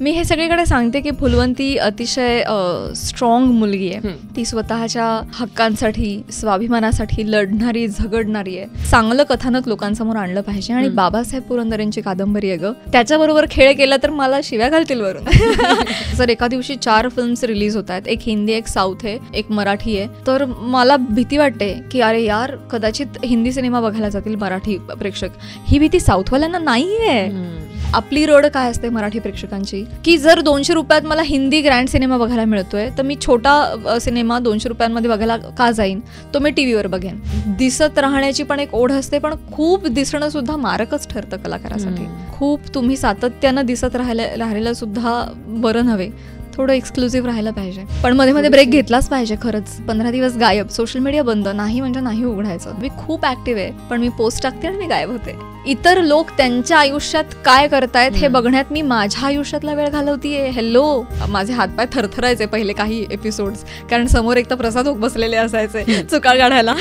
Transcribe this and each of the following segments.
मी हे सगळीकडे सांगते की फुलवंती अतिशय स्ट्रॉंग मुलगी आहे. ती स्वतःच्या हक्कांसाठी, स्वाभिमानासाठी लढणारी, झगडणारी आहे. चांगलं कथानक लोकांसमोर आणलं पाहिजे. आणि बाबासाहेब पुरंदरेंची कादंबरी आहे ग, त्याच्याबरोबर खेळ केला तर मला शिव्या घालतील वरून. जर एका दिवशी 4 फिल्म्स रिलीज होत आहेत, एक हिंदी, एक साऊथ आहे, एक मराठी आहे, तर मला भीती वाटते की अरे यार, कदाचित हिंदी सिनेमा बघायला जातील मराठी प्रेक्षक. ही भीती साऊथवाल्यांना नाहीये. आपली रड काय असते मराठी प्रेक्षकांची, की जर 200 रुपयात मला हिंदी ग्रँड सिनेमा बघायला मिळतोय, तर मी छोटा सिनेमा 200 रुपयांमध्ये बघायला का जाईन? तो मी टीव्हीवर बघेन. दिसत राहण्याची पण एक ओढ असते, पण खूप दिसणं सुद्धा मारकच ठरतं कलाकारासाठी. खूप तुम्ही सातत्यानं दिसत राहिलेलं सुद्धा बरं नव्हे, थोडं एक्सक्लुझिव्ह राहायला पाहिजे. पण मध्ये मध्ये ब्रेक घेतलाच पाहिजे. खरंच 15 दिवस गायब, सोशल मीडिया बंद, नाही म्हणजे नाही उघडायचं. मी खूप ऍक्टिव्ह आहे, पण मी पोस्ट टाकते आणि मी गायब होते. इतर लोक त्यांच्या आयुष्यात काय करतायत हे बघण्यात मी माझ्या आयुष्यातला वेळ घालवतीये. हॅलो, माझे हातपाय थरथरायचे पहिले काही एपिसोड्स, कारण समोर एक तर प्रसाद बसलेले असायचे चुकाळ काढायला.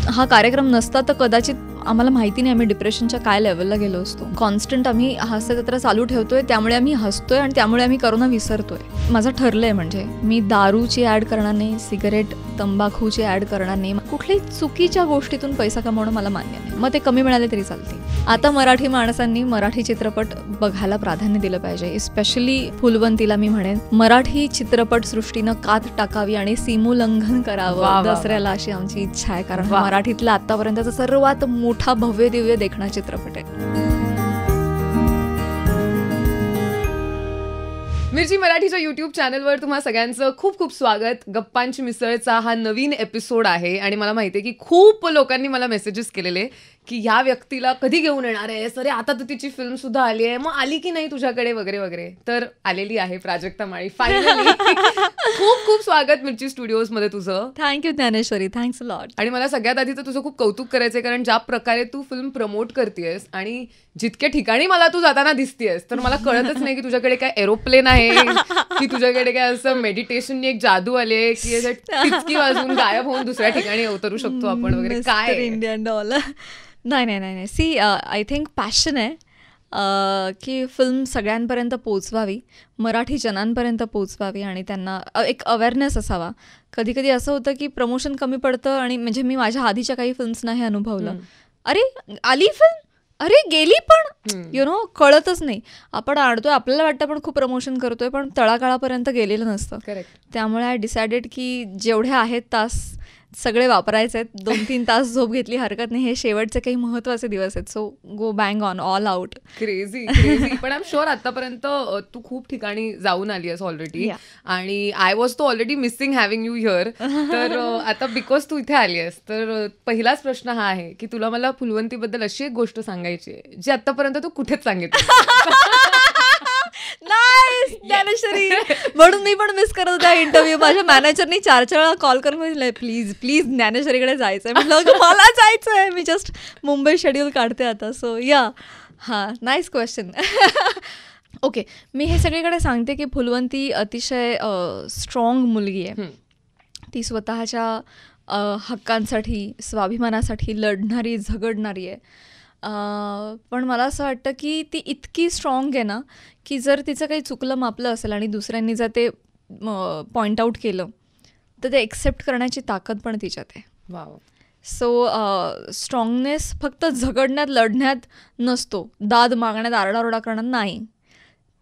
हा कार्यक्रम नसता तर कदाचित आम्हाला माहिती नाही आम्ही डिप्रेशनच्या काय लेवलला गेलो असतो. कॉन्स्टंट आम्ही हास्यजत्रा चालू ठेवतोय, त्यामुळे आम्ही हसतोय आणि त्यामुळे आम्ही करोना विसरतोय. माझं ठरलंय, म्हणजे मी दारूची ऍड करणार नाही, सिगरेट तंबाखूची ऍड करणार नाही. कुठल्याही चुकीच्या गोष्टीतून पैसा कमवणं मला मान्य नाही. मग ते कमी मिळाले तरी चालते. आता मराठी माणसांनी मराठी चित्रपट बघायला प्राधान्य दिलं पाहिजे. स्पेशली फुलवंतीला मी म्हणेन, मराठी चित्रपट सृष्टीनं कात टाकावी आणि सीमोल्लंघन करावं दसऱ्याला, अशी आमची इच्छा आहे. कारण मराठीतला आतापर्यंतचा सर्वात मोठा भव्य दिव्य देखणा चित्रपट आहे. मिरची मराठीच्या युट्यूब चॅनलवर तुम्हा सगळ्यांचं खूप खूप स्वागत. गप्पांची मिसळचा हा नवीन एपिसोड आहे आणि मला माहिती आहे की खूप लोकांनी मला मेसेजेस केलेले की ह्या व्यक्तीला कधी घेऊन येणार आहे, सर आता तर तिची फिल्म सुद्धा आली आहे, मग आली की नाही तुझ्याकडे वगैरे वगैरे. तर आलेली आहे प्राजक्ता माळी फायनली. खूप खूप स्वागत मिरची स्टुडिओज मध्ये तुझं. Thank you Dnyaneshwari, thanks a lot. आणि मला सगळ्यात आधी तर तुझं खूप कौतुक करायचंय, कारण ज्या प्रकारे तू फिल्म प्रमोट करतेयस आणि जितक्या ठिकाणी मला तू जाताना दिसतेयस, तर मला कळतच नाही की तुझ्याकडे काय एरोप्लेन आहे, की तुझ्याकडे काय असं मेडिटेशननी एक जादू आले की टिचकी वाजवून गायब होऊन दुसऱ्या ठिकाणी उतरू शकतो आपण वगैरे. काय इंडियन डॉलर? नाही. सी, आय थिंक पॅशन आहे की फिल्म सगळ्यांपर्यंत पोचवावी, मराठी जनांपर्यंत पोचवावी आणि त्यांना एक अवेअरनेस असावा. कधी कधी असं होतं की प्रमोशन कमी पडतं आणि म्हणजे मी माझ्या आधीच्या काही फिल्म्सना हे अनुभवलं. अरे आली फिल्म, अरे गेली, पण कळतच नाही. आपण आणतोय, आपल्याला वाटतं आपण खूप प्रमोशन करतोय, पण तळागाळापर्यंत गेलेलं नसतं. त्यामुळे आय डिसायडेड की जेवढे आहेत तास सगळे वापरायचे आहेत. 2-3 तास झोप घेतली हरकत नाही, हे शेवटचे काही महत्वाचे दिवस आहेत. So go bang on, all out. Crazy. पण आय एम शुअर आतापर्यंत तू खूप ठिकाणी जाऊन आली आहेस ऑलरेडी आणि आय वॉज तो already missing having you here. तर आता बिकॉज तू इथे आली आहेस, तर पहिलाच प्रश्न हा आहे की तुला मला फुलवंतीबद्दल अशी एक गोष्ट सांगायची आहे जी आतापर्यंत तू कुठेच सांगितली. ज्ञानेश्वरी, म्हणून मी पण मिस करत होता इंटरव्ह्यू. माझ्या मॅनेजरनी 4 वेळा कॉल करून म्हटलंय प्लीज ज्ञानेश्वरीकडे जायचंय. म्हटलं मला जायचंय, मी जस्ट मुंबई शेड्यूल काढते आता. So nice question. ओके, मी हे सगळीकडे सांगते की फुलवंती अतिशय स्ट्रॉंग मुलगी आहे. ती स्वतःच्या हक्कांसाठी, स्वाभिमानासाठी लढणारी, झगडणारी आहे. पण मला असं वाटतं की ती इतकी स्ट्रॉंग आहे ना, की जर तिचं काही चुकलं मापलं असेल आणि दुसऱ्यांनी जर ते पॉइंट आऊट केलं तर ते एक्सेप्ट करण्याची ताकद पण तिच्यात आहे. वाव. सो स्ट्रॉंगनेस फक्त झगडण्यात, लढण्यात नसतो, दाद मागण्यात, आरडाओरडा करण्यात नाही.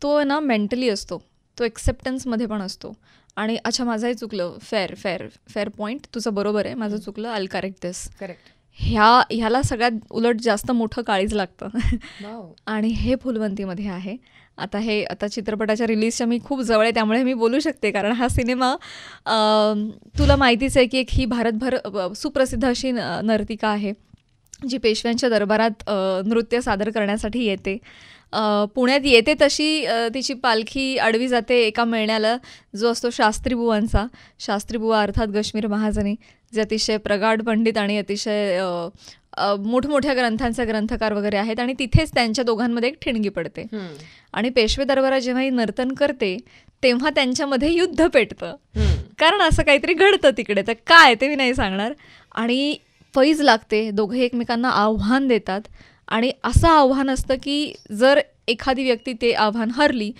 तो ना मेंटली असतो, तो एक्सेप्टन्समध्ये पण असतो. आणि अच्छा माझंही चुकलं, फेअर पॉईंट, तुझं बरोबर आहे, माझं चुकलं, I will correct this. Correct. ह्याला सगळ्यात उलट जास्त मोठं काळीज लागतं. आणि हे फुलवंतीमध्ये आहे. आता चित्रपटाच्या रिलीजच्या मी खूप जवळ आहे, त्यामुळे मी बोलू शकते, कारण हा सिनेमा तुला माहितीच आहे की ही भारतभर सुप्रसिद्ध अशी नर्तिका आहे जी पेशव्यांच्या दरबारात नृत्य सादर करण्यासाठी येते. पुण्यात येते तशी तिची पालखी अडवी जाते एका मेळण्याला, जो असतो शास्त्रीबुवांचा. शास्त्रीबुवा अर्थात गश्मीर महाजनी, जे अतिशय प्रगाढ पंडित आणि अतिशय मोठमोठ्या ग्रंथांचे ग्रंथकार वगैरे आहेत. आणि तिथेच त्यांच्या दोघांमध्ये एक ठिणगी पडते. आणि पेशवे दरबारात जेव्हा ही नर्तन करते तेव्हा त्यांच्यामध्ये युद्ध पेटतं, कारण असं काहीतरी घडतं तिकडे. तर काय ते मी नाही सांगणार. आणि फैज लागते, दोघे एकमेकांना आव्हान देतात. आणि असं आव्हान असतं की जर एखादी व्यक्ती ते आव्हान हरली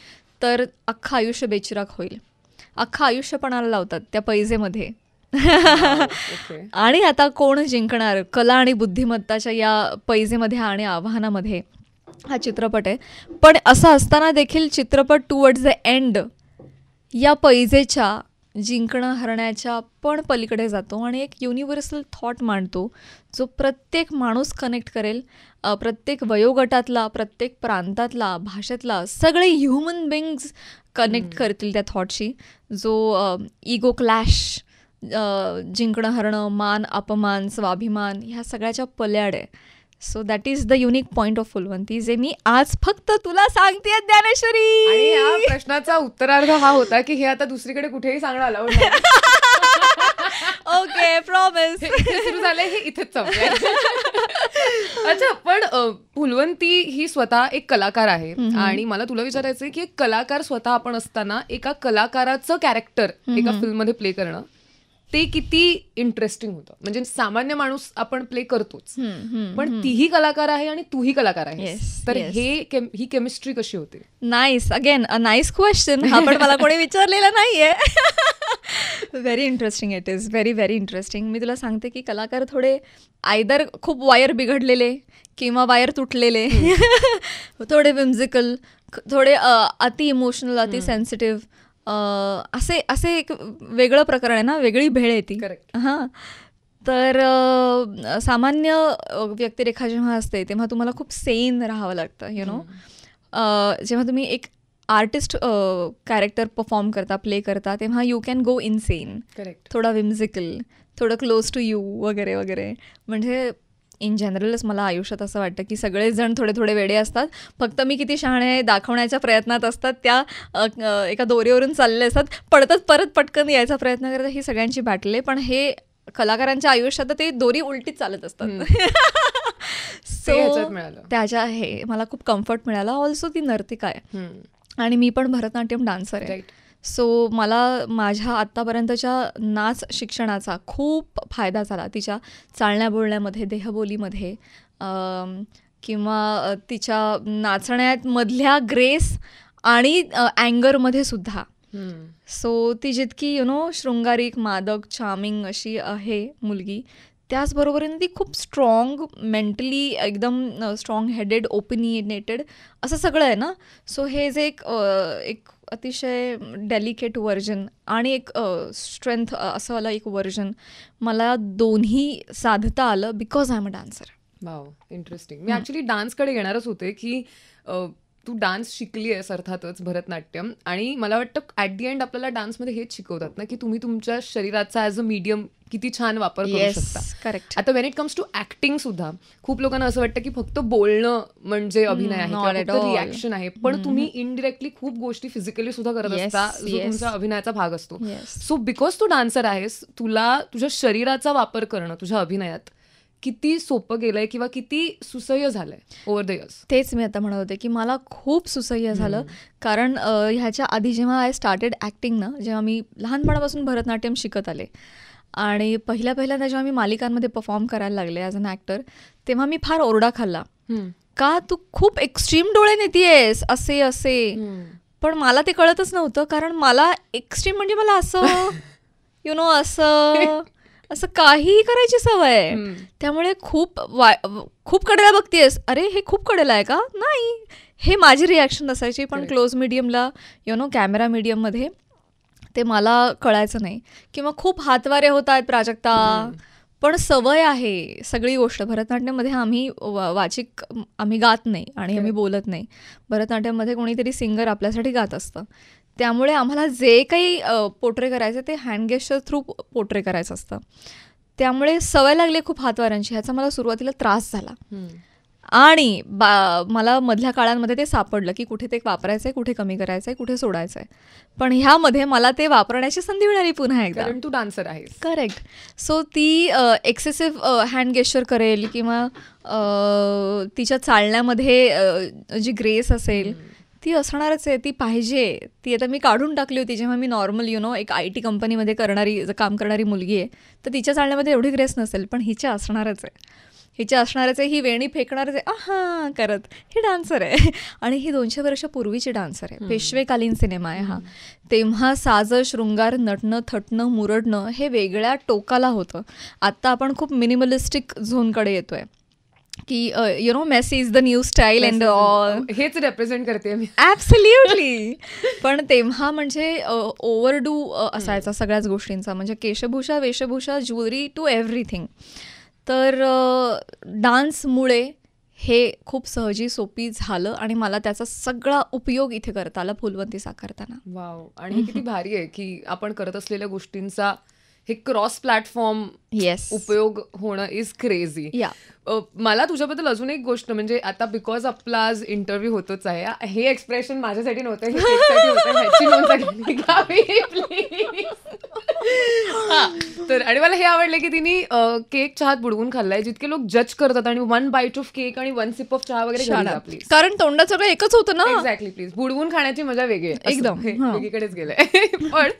तर अख्खं आयुष्य बेचिराग होईल. अख्खं आयुष्य पणाला लावतात त्या पैजेमध्ये. आणि आता कोण जिंकणार कला आणि बुद्धिमत्ताच्या या पैजेमध्ये आणि आव्हानामध्ये हा चित्रपट आहे. पण असं असताना देखील चित्रपट टुवर्ड्स द एंड या पैजेच्या जिंकणं हरण्याच्या पण पलीकडे जातो आणि एक युनिव्हर्सल थॉट मांडतो जो प्रत्येक माणूस कनेक्ट करेल. प्रत्येक वयोगटातला, प्रत्येक प्रांतातला, भाषेतला सगळे ह्युमन बिंग्स कनेक्ट करतील त्या थॉटशी. जो इगो क्लॅश, जिंकणं हरणं, मान अपमान, स्वाभिमान ह्या सगळ्याच्या पल्याड आहे. So that is the unique point of Phulwanti जे मी आज फक्त तुला सांगते ज्ञानेश्वरी. आणि या प्रश्नाचा उत्तरार्ध हा होता की हे आता दुसरीकडे कुठेही सांगणं अलाउड नाही. Okay, promise. सुरू झालंय हे इथेच संपलंय. अच्छा, पण फुलवंती ही स्वतः एक कलाकार आहे आणि मला तुला विचारायचंय की एक कलाकार स्वतः आपण असताना एका कलाकाराचं कॅरेक्टर एका फिल्ममध्ये प्ले करणं ते किती इंटरेस्टिंग होतं. म्हणजे सामान्य माणूस आपण प्ले करतोच, पण तीही कलाकार आहे आणि तूही कलाकार आहे, तर ही केमिस्ट्री कशी होते? Nice, again a nice question. हा पण मला कोणी विचारलेला नाहीये. Very interesting, it is very very interesting. मी तुला सांगते की कलाकार थोडे आयदर खूप वायर बिघडलेले किंवा वायर तुटलेले, थोडे विम्झिकल, थोडे अति इमोशनल, अति सेन्सिटिव्ह, असे एक वेगळं प्रकरण आहे ना, वेगळी भेळ आहे ती. हां, तर सामान्य व्यक्तिरेखा जेव्हा असते तेव्हा तुम्हाला खूप सेन राहावं लागतं. जेव्हा तुम्ही एक आर्टिस्ट कॅरेक्टर परफॉर्म करता, प्ले करता, तेव्हा you can go in Sen. थोडा विम्झिकल, थोडं क्लोज टू यू वगैरे वगैरे. म्हणजे इन जनरलच मला आयुष्यात असं वाटतं की सगळेजण थोडे थोडे वेडे असतात, फक्त मी किती शहाणे दाखवण्याच्या प्रयत्नात असतात, त्या एका दोरीवरून चालले असतात, पडतात परत पटकन यायचा प्रयत्न करतात. ही सगळ्यांची बॅटल आहे. पण हे कलाकारांच्या आयुष्यात ते दोरी उलटीच चालत असतात. सो त्याच्या हे मला खूप कम्फर्ट मिळाला. ऑल्सो ती नर्तिका आहे आणि मी पण भरतनाट्यम डान्सर आहे. सो मला माझ्या आत्तापर्यंतच्या नाच शिक्षणाचा खूप फायदा झाला. तिच्या चालण्या बोलण्यामध्ये, देहबोलीमध्ये किंवा तिच्या नाचण्यामधल्या ग्रेस आणि अँगरमध्ये सुद्धा. सो ती जितकी शृंगारिक, मादक, चार्मिंग अशी आहे मुलगी, त्याचबरोबरीने ती खूप स्ट्रॉंग, मेंटली एकदम स्ट्रॉंग हेडेड, ओपिनियनेटेड असं सगळं आहे ना. सो हे जे एक अतिशय डेलिकेट व्हर्जन आणि एक स्ट्रेंथ असं वाला एक व्हर्जन मला दोन्ही साधता आलं because I am a dancer. Wow, interesting. मी ॲक्च्युली डान्सकडे येणारच होते की तू डान्स शिकली आहेस अर्थातच, भरतनाट्यम, आणि मला वाटतं ॲट दी एंड आपल्याला डान्समध्ये हेच शिकवतात ना की तुम्ही तुमच्या शरीराचा ॲज अ मीडियम किती छान वापर करू शकता. करेक्ट. आता when it comes to acting सुद्धा खूप लोकांना असं वाटतं की फक्त बोलणं म्हणजे अभिनय आहे, रिॲक्शन आहे, पण तुम्ही इनडिरेक्टली खूप गोष्टी फिजिकली सुद्धा करत असता जो तुमचा अभिनयाचा भाग असतो. सो बिकॉज तू डान्सर आहेस, तुला तुझ्या शरीराचा वापर करणं तुझ्या अभिनयात किती सोपं गेलंय किंवा किती सुसह्य झालंय ओव्हर द इयर्स? तेच मी आता म्हणत होते की मला खूप सुसह्य झालं. कारण ह्याच्या आधी जेव्हा आय स्टार्टेड ॲक्टिंग ना, जेव्हा मी लहानपणापासून भरतनाट्यम शिकत आले आणि पहिल्यांदा जेव्हा मी मालिकांमध्ये परफॉर्म करायला लागले ॲज अन ॲक्टर, तेव्हा मी फार ओरडा खाल्ला का तू खूप एक्स्ट्रीम डोळे नेतीयेस असे. पण मला ते कळतच नव्हतं, कारण मला एक्स्ट्रीम म्हणजे मला असं काहीही करायची सवय आहे. त्यामुळे खूप कडेला बघतीयस, अरे हे खूप कडेला आहे का, नाही, हे माझी रिॲक्शन असायची. पण क्लोज मीडियमला कॅमेरा मीडियममध्ये ते मला कळायचं नाही. किंवा खूप हातवारे होत आहेत प्राजक्ता, पण सवय आहे सगळी गोष्ट. भरतनाट्यममध्ये आम्ही गात नाही आणि आम्ही बोलत नाही. भरतनाट्यममध्ये कोणीतरी सिंगर आपल्यासाठी गात असतं, त्यामुळे आम्हाला जे काही पोर्ट्रे करायचं ते हँड गेस्चर थ्रू पोर्ट्रे करायचं असतं. त्यामुळे सवय लागली खूप हातवाऱ्यांची. ह्याचा मला सुरुवातीला त्रास झाला आणि मला मधल्या काळांमध्ये ते सापडलं की कुठे ते वापरायचं आहे, कुठे कमी करायचं आहे, कुठे सोडायचं आहे. पण ह्यामध्ये मला ते वापरण्याची संधी मिळाली पुन्हा एकदा, कारण तू डान्सर आहेस. करेक्ट. सो ती एक्सेसिव्ह हँड गेस्चर करेल किंवा तिच्या चालण्यामध्ये जी ग्रेस असेल ती असणारच आहे, ती पाहिजे. ती आता मी काढून टाकली होती जेव्हा मी नॉर्मल एक IT कंपनीमध्ये काम करणारी मुलगी आहे, तर तिच्या चालण्यामध्ये एवढी ग्रेस नसेल, पण हिच्या असणारच आहे. हिचे असणारच आहे, ही वेणी फेकणारच आहे आहा करत, ही डान्सर आहे. आणि ही 200 वर्षापूर्वीची डान्सर आहे, पेशवेकालीन सिनेमा आहे हा. तेव्हा साज शृंगार, नटणं थटणं मुरडणं हे वेगळ्या टोकाला होतं. आत्ता आपण खूप मिनिमलिस्टिक झोनकडे येतोय की you know messy is the new style and all, हेच रिप्रेझेंट करते मी. ॲब्सोल्युटली. पण तेव्हा म्हणजे ओव्हरडू असायचा सगळ्याच गोष्टींचा, म्हणजे केशभूषा वेशभूषा ज्वेलरी टू एव्हरीथिंग. तर डान्समुळे हे खूप सहजी सोपी झालं आणि मला त्याचा सगळा उपयोग इथे करता आला फुलवंती साकारताना. वाव. आणि हे किती भारी आहे की आपण करत असलेल्या गोष्टींचा हे क्रॉस प्लॅटफॉर्म येस उपयोग होणं इज क्रेझी. या. मला तुझ्याबद्दल अजून एक गोष्ट, म्हणजे आता बिकॉज आपला आज इंटरव्ह्यू होतोच आहे, हे एक्सप्रेशन माझ्यासाठी नव्हतं, हे केकसाठी होतं, ह्याची नोंद सगळ्यांनी घ्यावी प्लीज. तर आणि मला हे आवडलं की तिने केक चहात बुडवून खाल्लाय. जितके लोक जज करतात आणि 1 बाईट ऑफ केक आणि 1 सिप ऑफ चहा वगैरे, प्लीज, कारण तोंडात सगळं एकच होतं ना. Exactly, please. बुडवून खाण्याची मजा वेगळी आहे, एकदम वेगळीकडेच गेलंय. पण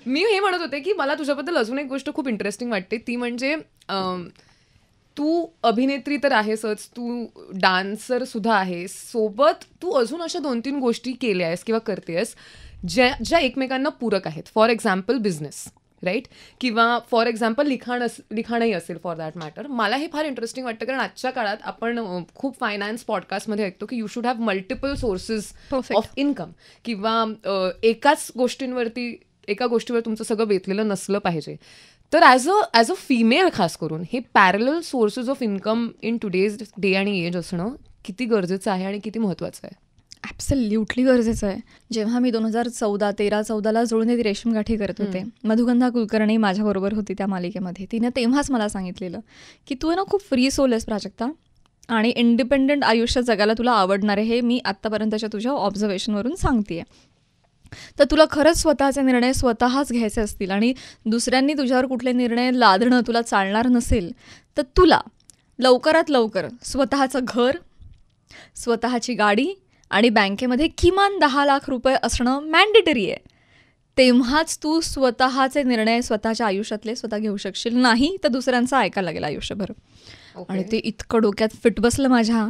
मी हे म्हणत होते की मला तुझ्याबद्दल अजून एक गोष्ट खूप इंटरेस्टिंग वाटते, ती म्हणजे तू अभिनेत्री तर आहेसच, तू डान्सर सुद्धा आहेस, सोबत तू अजून अशा 2-3 गोष्टी केल्या आहेस किंवा करतेस ज्या एकमेकांना पूरक आहेत. फॉर एक्झाम्पल बिझनेस, राईट, किंवा फॉर एक्झाम्पल लिखाणही असेल फॉर दॅट मॅटर. मला हे फार इंटरेस्टिंग वाटतं, कारण आजच्या काळात आपण खूप फायनान्स पॉडकास्टमध्ये ऐकतो की you should have multiple sources of income, किंवा एका गोष्टीवर तुमचं सगळं बेतलेलं नसलं पाहिजे. तर ॲज अ फिमेल खास करून हे parallel sources of income in today's day आणि एज असणं किती गरजेचं आहे आणि किती महत्त्वाचं आहे? ॲब्सोल्युटली गरजेचं आहे. जेव्हा मी 2013-14 जुळून रेशीमगाठी करत होते, मधुगंधा कुलकर्णी माझ्याबरोबर होती त्या मालिकेमध्ये. तिने तेव्हाच मला सांगितलेलं की तू ना खूप फ्री सोल आहेस प्राजक्ता, आणि इंडिपेंडंट आयुष्य जगायला तुला आवडणार आहे, हे मी आत्तापर्यंतच्या तुझ्या ऑब्झर्वेशनवरून सांगतेय. तर तुला खरंच स्वतःचे निर्णय स्वतःच घ्यायचे असतील आणि दुसऱ्यांनी तुझ्यावर कुठले निर्णय लादणं तुला चालणार नसेल, तर तुला लवकरात लवकर स्वतःचं घर, स्वतःची गाडी आणि बँकेमध्ये किमान 10 लाख रुपये असणं मॅन्डेटरी आहे. तेव्हाच तू स्वतःचे निर्णय स्वतःच्या आयुष्यातले स्वतः घेऊ शकशील, नाही तर दुसऱ्यांचं ऐकायला लागेल आयुष्यभर. आणि ते इतकं डोक्यात फिट बसलं माझ्या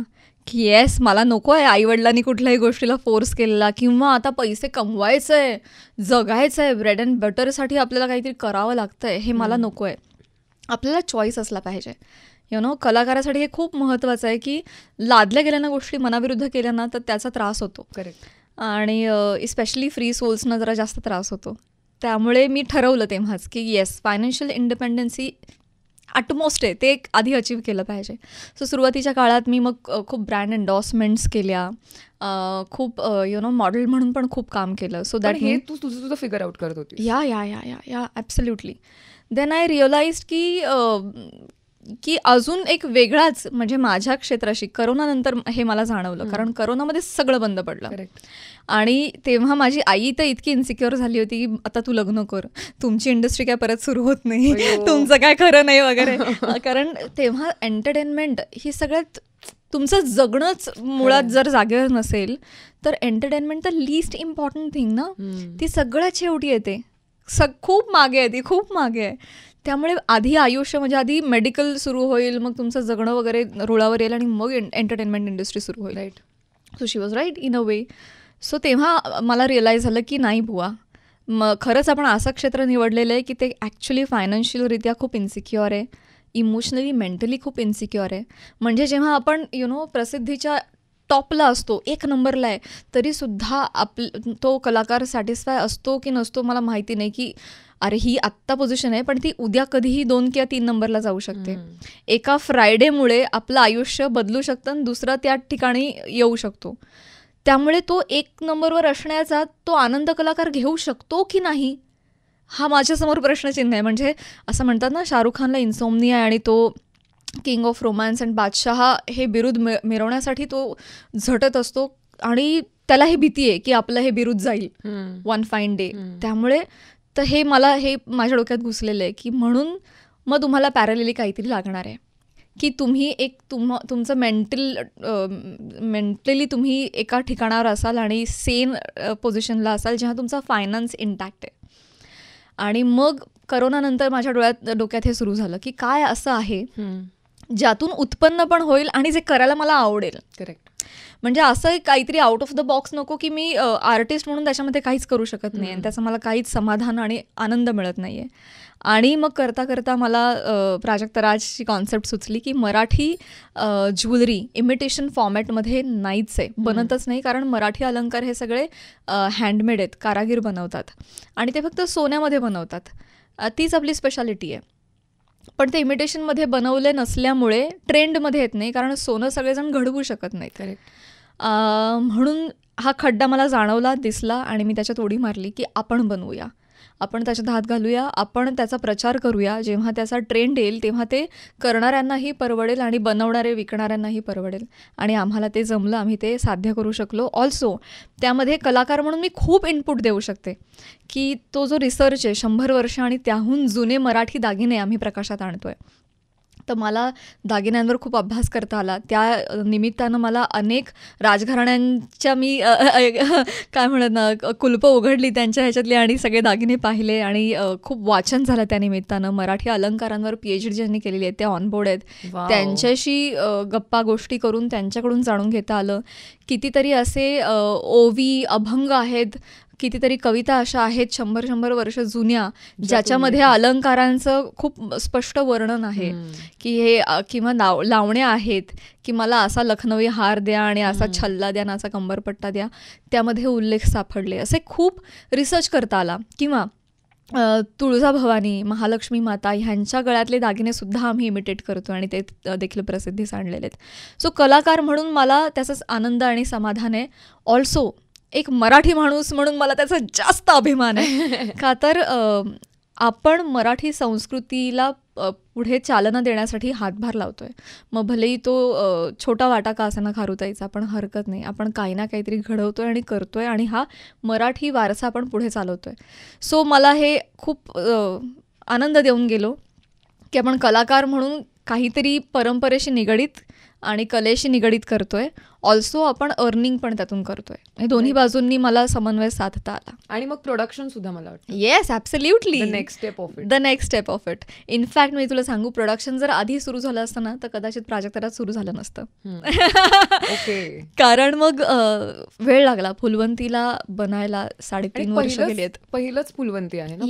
की येस, मला नको आहे आईवडिलांनी कुठल्याही गोष्टीला फोर्स केलेला, किंवा आता पैसे कमवायचं आहे, जगायचं आहे, ब्रेड अँड बटरसाठी आपल्याला काहीतरी करावं लागतं आहे, हे मला नको आहे. आपल्याला चॉईस असला पाहिजे. यु नो, कलाकारासाठी हे खूप महत्त्वाचं आहे की लादल्या गेल्यानं गोष्टी मनाविरुद्ध केल्या ना तर त्याचा त्रास होतो. करेक्ट. आणि इस्पेशली फ्री सोल्सना जरा जास्त त्रास होतो. त्यामुळे मी ठरवलं तेव्हाच की येस, फायनान्शियल इंडिपेंडन्सी अटमोस्ट आहे, ते आधी अचीव केलं पाहिजे. सो सुरुवातीच्या काळात मी मग खूप ब्रँड एन्डॉर्समेंट्स केल्या, खूप यु नो मॉडेल म्हणून पण खूप काम केलं. सो दॅट हे तू तुझं फिगर आउट करत होती. या या या या या ॲब्सोल्युटली. देन आय रिअलाइज्ड की अजून एक वेगळाच, म्हणजे माझ्या क्षेत्राशी करोनानंतर हे मला जाणवलं, कारण करोनामध्ये सगळं बंद पडलं. करेक्ट. आणि तेव्हा माझी आई तर इतकी इन्सिक्युअर झाली होती की आता तू लग्न कर, तुमची इंडस्ट्री काय परत सुरू होत नाही, तुमचं काय खरं नाही वगैरे. कारण तेव्हा एंटरटेनमेंट ही सगळ्यात, तुमचं जगणंच मुळात जर जागेवर नसेल तर एंटरटेनमेंट तर लिस्ट इम्पॉर्टंट थिंग ना, ती सगळ्यात शेवटी येते, खूप मागे आहे ती, खूप मागे आहे. त्यामुळे आधी आयुष्य, म्हणजे आधी मेडिकल सुरू होईल, मग तुमचं जगणं वगैरे रुळावर येईल आणि मग एंटरटेनमेंट इंडस्ट्री सुरू होईल. Right. So she was right in a way. So तेव्हा मला रिअलाईज झालं की नाही बुवा, मग खरंच आपण असं क्षेत्र निवडलेलं आहे की ते ॲक्च्युली फायनान्शियलरित्या खूप इन्सिक्युअर आहे, इमोशनली मेंटली खूप इन्सिक्युअर आहे. म्हणजे जेव्हा आपण यु नो प्रसिद्धीच्या टॉपला असतो, 1 नंबरला आहे, तरीसुद्धा तो कलाकार सॅटिस्फाय असतो की नसतो मला माहिती नाही, की अरे ही आत्ता पोझिशन आहे पण ती उद्या कधीही 2 किंवा 3 नंबरला जाऊ शकते. एका फ्रायडेमुळे आपलं आयुष्य बदलू शकतं आणि दुसरा त्या ठिकाणी येऊ शकतो. त्यामुळे तो 1 नंबरवर असण्याचा तो आनंद कलाकार घेऊ शकतो की नाही, हा माझ्यासमोर प्रश्नचिन्ह आहे. म्हणजे असं म्हणतात ना, शाहरुख खानला इन्सोमनिया आहे आणि तो किंग ऑफ रोमॅन्स अँड बादशाह हे बिरुद मिरवण्यासाठी तो झटत असतो आणि त्याला हे भीती आहे की आपलं हे बिरुद जाईल वन फाईन डे. त्यामुळे तर हे माझ्या डोक्यात घुसलेलं आहे की म्हणून मग तुम्हाला पॅरलली काहीतरी लागणार आहे की तुम्ही एक तुमचं मेंटली तुम्ही एका ठिकाणावर असाल आणि सेन पोझिशनला असाल जेव्हा तुमचा फायनान्स इंटॅक्ट आहे. आणि मग करोनानंतर माझ्या डोक्यात हे सुरू झालं की काय असं आहे ज्यातून उत्पन्न पण होईल आणि जे करायला मला आवडेल. करेक्ट. म्हणजे असं काहीतरी आउट ऑफ द बॉक्स नको की मी आर्टिस्ट म्हणून त्याच्यामध्ये काहीच करू शकत नाही आणि त्याचं मला काहीच समाधान आणि आनंद मिळत नाही आहे. आणि मग करता करता मला प्राजक्ता राजची कॉन्सेप्ट सुचली की मराठी ज्वेलरी इमिटेशन फॉर्मॅटमध्ये नाहीच आहे, बनतच नाही. कारण मराठी अलंकार हे सगळे हँडमेड आहेत, कारागीर बनवतात आणि ते फक्त सोन्यामध्ये बनवतात. तीच आपली स्पेशालिटी आहे. पण ते इमिटेशनमध्ये बनवले नसल्यामुळे ट्रेंडमध्ये येत नाही, कारण सोनं सगळेजण घडवू शकत नाहीत. करेक्ट. म्हणून हा खड्डा मला जाणवला, दिसला आणि मी त्याच्यात उडी मारली की आपण बनवूया, आपण त्याच्यात हात घालूया, आपण त्याचा प्रचार करूया. जेव्हा त्याचा ट्रेंड येईल तेव्हा ते करणाऱ्यांनाही परवडेल आणि बनवणारे विकणाऱ्यांनाही परवडेल. आणि आम्हाला ते जमलं, आम्ही ते साध्य करू शकलो. ऑल्सो त्यामध्ये कलाकार म्हणून मी खूप इनपुट देऊ शकते की तो जो रिसर्च आहे 100 वर्ष आणि त्याहून जुने मराठी दागिने आम्ही प्रकाशात आणतोय. तर मला दागिन्यांवर खूप अभ्यास करता आला. त्या निमित्तानं मला अनेक राजघराण्यांच्या मी काय म्हणत ना कुलपं उघडली त्यांच्या ह्याच्यातली आणि सगळे दागिने पाहिले आणि खूप वाचन झालं त्या निमित्तानं. मराठी अलंकारांवर PhD ज्यांनी केलेली आहे ते ऑनबोर्ड आहेत. त्यांच्याशी गप्पा गोष्टी करून त्यांच्याकडून जाणून घेता आलं. कितीतरी असे ओवी अभंग आहेत, कितीतरी कविता अशा आहेत 100 वर्ष जुन्या, ज्याच्यामध्ये अलंकारांचं खूप स्पष्ट वर्णन आहे की हे किंवा लावण्या आहेत की मला असा लखनवी हार द्या आणि असा छल्ला द्या आणि असा कंबरपट्टा द्या, त्यामध्ये उल्लेख सापडले. असे खूप रिसर्च करता आला. किंवा तुळजाभवानी, महालक्ष्मी माता ह्यांच्या गळ्यातले दागिने सुद्धा आम्ही इमिटेट करतो आणि ते देखील प्रसिद्धीस आणलेले आहेत. सो कलाकार म्हणून मला त्याचाच आनंद आणि समाधान आहे. ऑल्सो एक मराठी माणूस म्हणून मला त्याचा जास्त अभिमान आहे. का तर आपण मराठी संस्कृतीला पुढे चालना देण्यासाठी हातभार लावतोय. मग भलेही तो छोटा वाटा का असा ना खारुताईचा, पण हरकत नाही, आपण काही ना काहीतरी घडवतोय आणि करतोय आणि हा मराठी वारसा आपण पुढे चालवतोय. सो मला हे खूप आनंद देऊन गेलो की आपण कलाकार म्हणून काहीतरी परंपरेशी निगडीत आणि कलेशी निगडीत करतोय. ऑल्सो आपण अर्निंग पण त्यातून करतोय. हे दोन्ही बाजूंनी मला समन्वय साधता आला. आणि मग प्रोडक्शन सुद्धा मला वाटतं. Yes, absolutely. The next step of it. In fact मी तुला सांगू, प्रोडक्शन जर आधी सुरू झालं असतं ना तर कदाचित प्राजक्ताराज सुरू झालं नसतं. ओके. कारण मग वेळ लागला फुलवंतीला बनायला. 3.5 वर्ष गेली आहेत. पहिलंच फुलवंती आहे ना?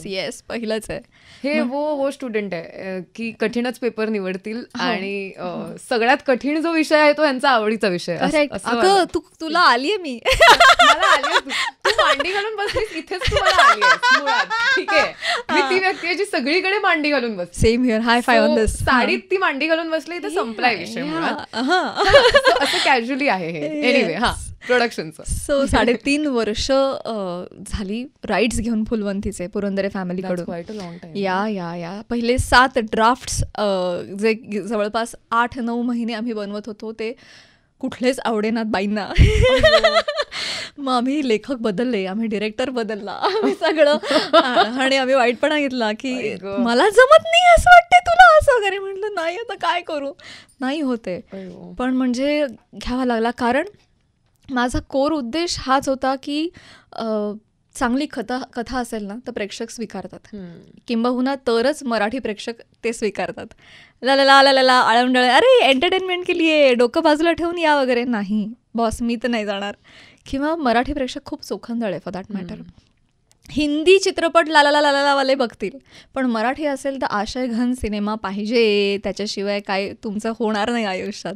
येस, पहिलंच आहे. हे वो स्टुडंट आहे की कठीणच पेपर निवडतील आणि सगळ्यात कठीण जो विषय आहे तो यांचा आवडीचा विषय. अगं तुला आलीये मी. मला आली तू मांडी घालून बसलीस इथेच, तू मला आलीयस मुळात. ठीक आहे, मी ती व्यक्ती आहे जी सगळीकडे मांडी घालून बसते. Same here. High five on this. साडीत ती मांडी घालून बसली, इथे संपलाय विषय मुळात. असं कॅज्युअली आहे हे. एनिवे, हा प्रोडक्शनचं. सो 3.5 वर्ष झाली राईट्स घेऊन फुलवंतीचे पुरंदरे फॅमिलीकडून. या पहिले 7 ड्राफ्ट्स जे जवळपास 8-9 महिने आम्ही बनवत होतो ते कुठलेच आवडेनात बाईंना. मग आम्ही लेखक बदलले, आम्ही डिरेक्टर बदलला, आम्ही सगळं आणि आम्ही वाईटपणा घेतला की मला जमत नाही असं वाटते तुला असं वगैरे. म्हटलं नाही, आता काय करू, नाही होते. पण म्हणजे घ्यावा लागला. कारण माझा कोर उद्देश हाच होता की चांगली कथा असेल ना तर प्रेक्षक स्वीकारतात, किंबहुना तरच मराठी प्रेक्षक ते स्वीकारतात. ला आळमडळ, अरे एंटरटेनमेंट केली आहे, डोकं बाजूला ठेवून या वगैरे. नाही बॉस, मी तर नाही जाणार. किंवा मराठी प्रेक्षक खूप चोखंदळ आहे फॉर दॅट मॅटर. हिंदी चित्रपट लालावाले बघतील, पण मराठी असेल तर आशय घन सिनेमा पाहिजे, त्याच्याशिवाय काय तुमचं होणार नाही आयुष्यात.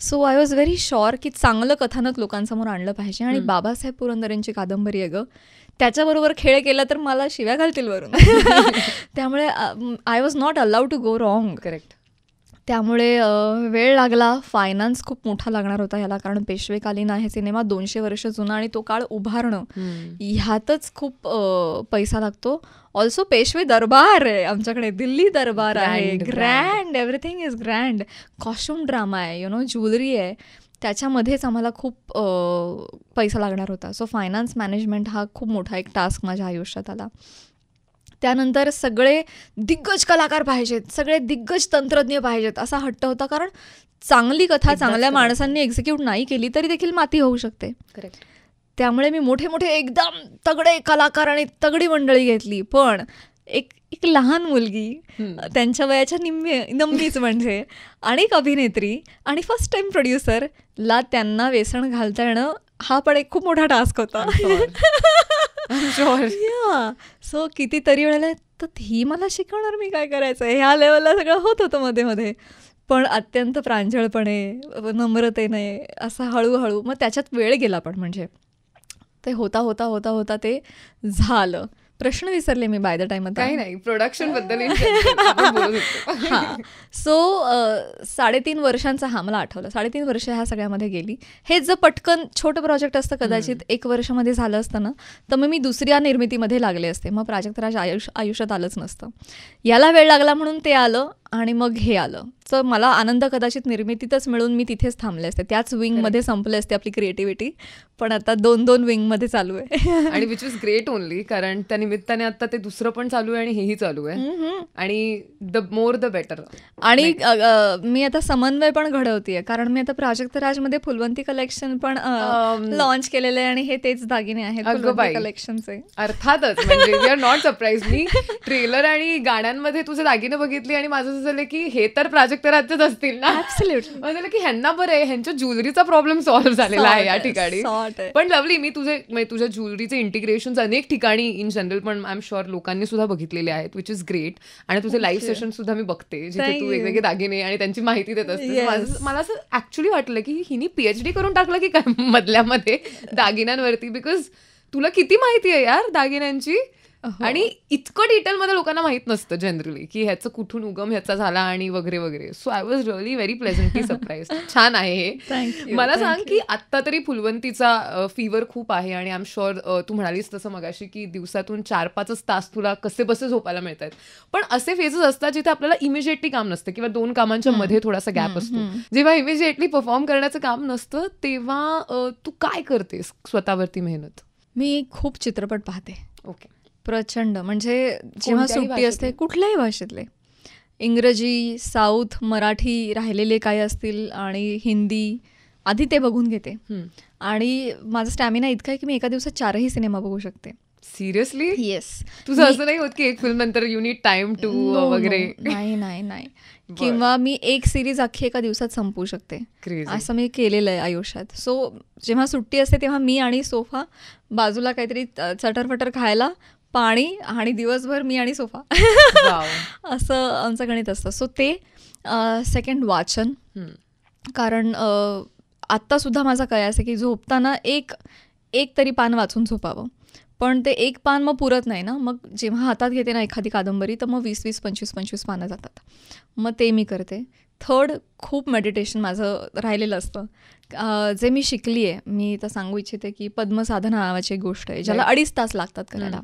So I was very sure की चांगलं कथानक लोकांसमोर आणलं पाहिजे. आणि बाबासाहेब पुरंदरेंची कादंबरी आहे गं, त्याच्याबरोबर खेळ केला तर मला शिव्या घालतील वरून. त्यामुळे I was not allowed to go wrong. Correct. त्यामुळे वेळ लागला, फायनान्स खूप मोठा लागणार होता ह्याला, कारण पेशवेकालीन आहे सिनेमा, 200 वर्ष जुना आणि तो काळ उभारणं ह्यातच खूप पैसा लागतो. ऑल्सो पेशवे दरबार आहे आमच्याकडे, दिल्ली दरबार आहे, grand, everything is grand. Costume drama आहे, ज्वेलरी आहे, त्याच्यामध्येच आम्हाला खूप पैसा लागणार होता. सो फायनान्स मॅनेजमेंट हा खूप मोठा एक टास्क माझ्या आयुष्यात आला. त्यानंतर सगळे दिग्गज कलाकार पाहिजेत, सगळे दिग्गज तंत्रज्ञ पाहिजेत असा हट्ट होता. कारण चांगली कथा चांगल्या माणसांनी एक्झिक्यूट नाही केली तरी देखील माती होऊ शकते. करेक्ट. त्यामुळे मी मोठे मोठे एकदम तगडे कलाकार आणि तगडी मंडळी घेतली, पण एक एक लहान मुलगी, त्यांच्या वयाच्या नम्मीच म्हणजे, आणि एक अभिनेत्री आणि फर्स्ट टाइम प्रोड्युसर ला त्यांना व्यसन घालता येणं हा पण एक खूप मोठा टास्क होता. सो कितीतरी वेळेला तर ही मला शिकवणार, मी काय करायचं, ह्या लेवलला सगळं होत होतं मध्ये मध्ये. पण अत्यंत प्रांजळपणे, नम्रतेने, असं हळूहळू मग त्याच्यात वेळ गेला. पण म्हणजे ते होता होता होता होता ते झालं. प्रश्न विसरले मी बाय द टाइम. काही नाही, प्रोडक्शन बद्दल. हां, सो 3.5 वर्षांचा, हा मला आठवलं, 3.5 वर्ष ह्या सगळ्यामध्ये गेली. हे जर पटकन छोटं प्रोजेक्ट असतं कदाचित 1 वर्षामध्ये झालं असतं ना, तर मग मी दुसऱ्या निर्मितीमध्ये लागले असते, मग प्राजक्ता आयुष्यात आलंच नसतं. याला वेळ लागला म्हणून ते आलं आणि मग हे आलं. तर मला आनंद कदाचित निर्मितीतच मिळून मी तिथेच थांबले असते, त्याच विंगमध्ये संपले असते आपली क्रिएटिव्हिटी. पण आता 2 विंगमध्ये चालू आहे. आणि विच इज ग्रेट ओनली, कारण त्या निमित्ताने आता ते दुसरं पण चालू आहे आणि हेही चालू आहे, आणि द मोर द बेटर. आणि मी आता समन्वय पण घडवतेय, कारण मी आता प्राजक्ता राजमध्ये फुलवंती कलेक्शन पण लॉन्च केलेलं आहे, आणि हे तेच दागिने आहेत कलेक्शनचे. अर्थातच, म्हणजे वी आर नॉट सरप्राईज. मी ट्रेलर आणि गाण्यांमध्ये तुझे दागिने बघितली आणि माझं असं झालं की हे तर प्राजक्ता राजच असतील ना. ऍब्सोल्युटली. की ह्यांना बरं आहे, ह्यांच्या ज्वेलरीचा प्रॉब्लेम सॉल्व्ह झालेला आहे या ठिकाणी. पण लवली, मी तुझ्या ज्वेलरीचे इंटिग्रेशन अनेक ठिकाणी इन जनरल पण आय एम शुअर लोकांनी सुद्धा बघितलेले आहेत, विच इज ग्रेट. आणि तुझे लाईव्ह सेशन सुद्धा मी बघते, जिथे तू वेगवेगळे दागिने आणि त्यांची माहिती देत असते. मला असं ऍक्च्युली वाटलं की हिनी PhD करून टाकलं की काय मधल्यामध्ये दागिन्यांवरती, बिकॉज तुला किती माहिती आहे यार दागिन्यांची. आणि इतकं डिटेलमध्ये लोकांना माहित नसतं जनरली की ह्याचं कुठून उगम ह्याचा झाला आणि वगैरे वगैरे. So I was really very प्लेझंटली surprise. छान आहे हे. मला सांग की आत्ता तरी फुलवंतीचा फीवर खूप आहे, आणि आय एम शुअर तू म्हणालीस तसं मगाशी की दिवसातून 4-5 तास तुला कसे बसे झोपायला मिळत आहेत. पण असे फेजेस असतात जिथे आपल्याला इमिजिएटली काम नसतं, किंवा 2 कामांच्या मध्ये थोडासा गॅप असतो. जेव्हा इमिजिएटली परफॉर्म करण्याचं काम नसतं तेव्हा तू काय करतेस स्वतःवरती मेहनत? मी खूप चित्रपट पाहते. ओके. प्रचंड. म्हणजे जेव्हा सुट्टी असते, कुठल्याही भाषेतले, इंग्रजी, साऊथ, मराठी राहिलेले काय असतील, आणि हिंदी, आधी ते बघून घेते. आणि माझा स्टॅमिना इतका आहे की मी एका दिवसात 4ही सिनेमा बघू शकते. सिरियसली? येस. तुझं असं नाही होत की एक फिल्म नंतर यू नीड टाइम टू वगैरे? नाही. किंवा मी एक सिरीज अख्खी एका दिवसात संपवू शकते, असं मी केलेलं आहे आयुष्यात. सो जेव्हा सुट्टी असते तेव्हा मी आणि सोफा, बाजूला काहीतरी चटरफटर खायला, पाणी, आणि दिवसभर मी आणि सोफा, असं आमचं गणित असतं. सो ते. सेकंड, वाचन. कारण आत्तासुद्धा माझा कयास आहे की झोपताना एक तरी पान वाचून झोपावं. पण ते एक पान मग पुरत नाही ना, मग जेव्हा हातात घेते ना एखादी कादंबरी, तर मग 20-20, 25-25 पानं जातात. मग ते मी करते. थर्ड, खूप मेडिटेशन माझं राहिलेलं असतं, जे मी शिकली आहे. मी तर सांगू इच्छिते की पद्मसाधना नावाची एक गोष्ट आहे, ज्याला 2.5 तास लागतात करायला,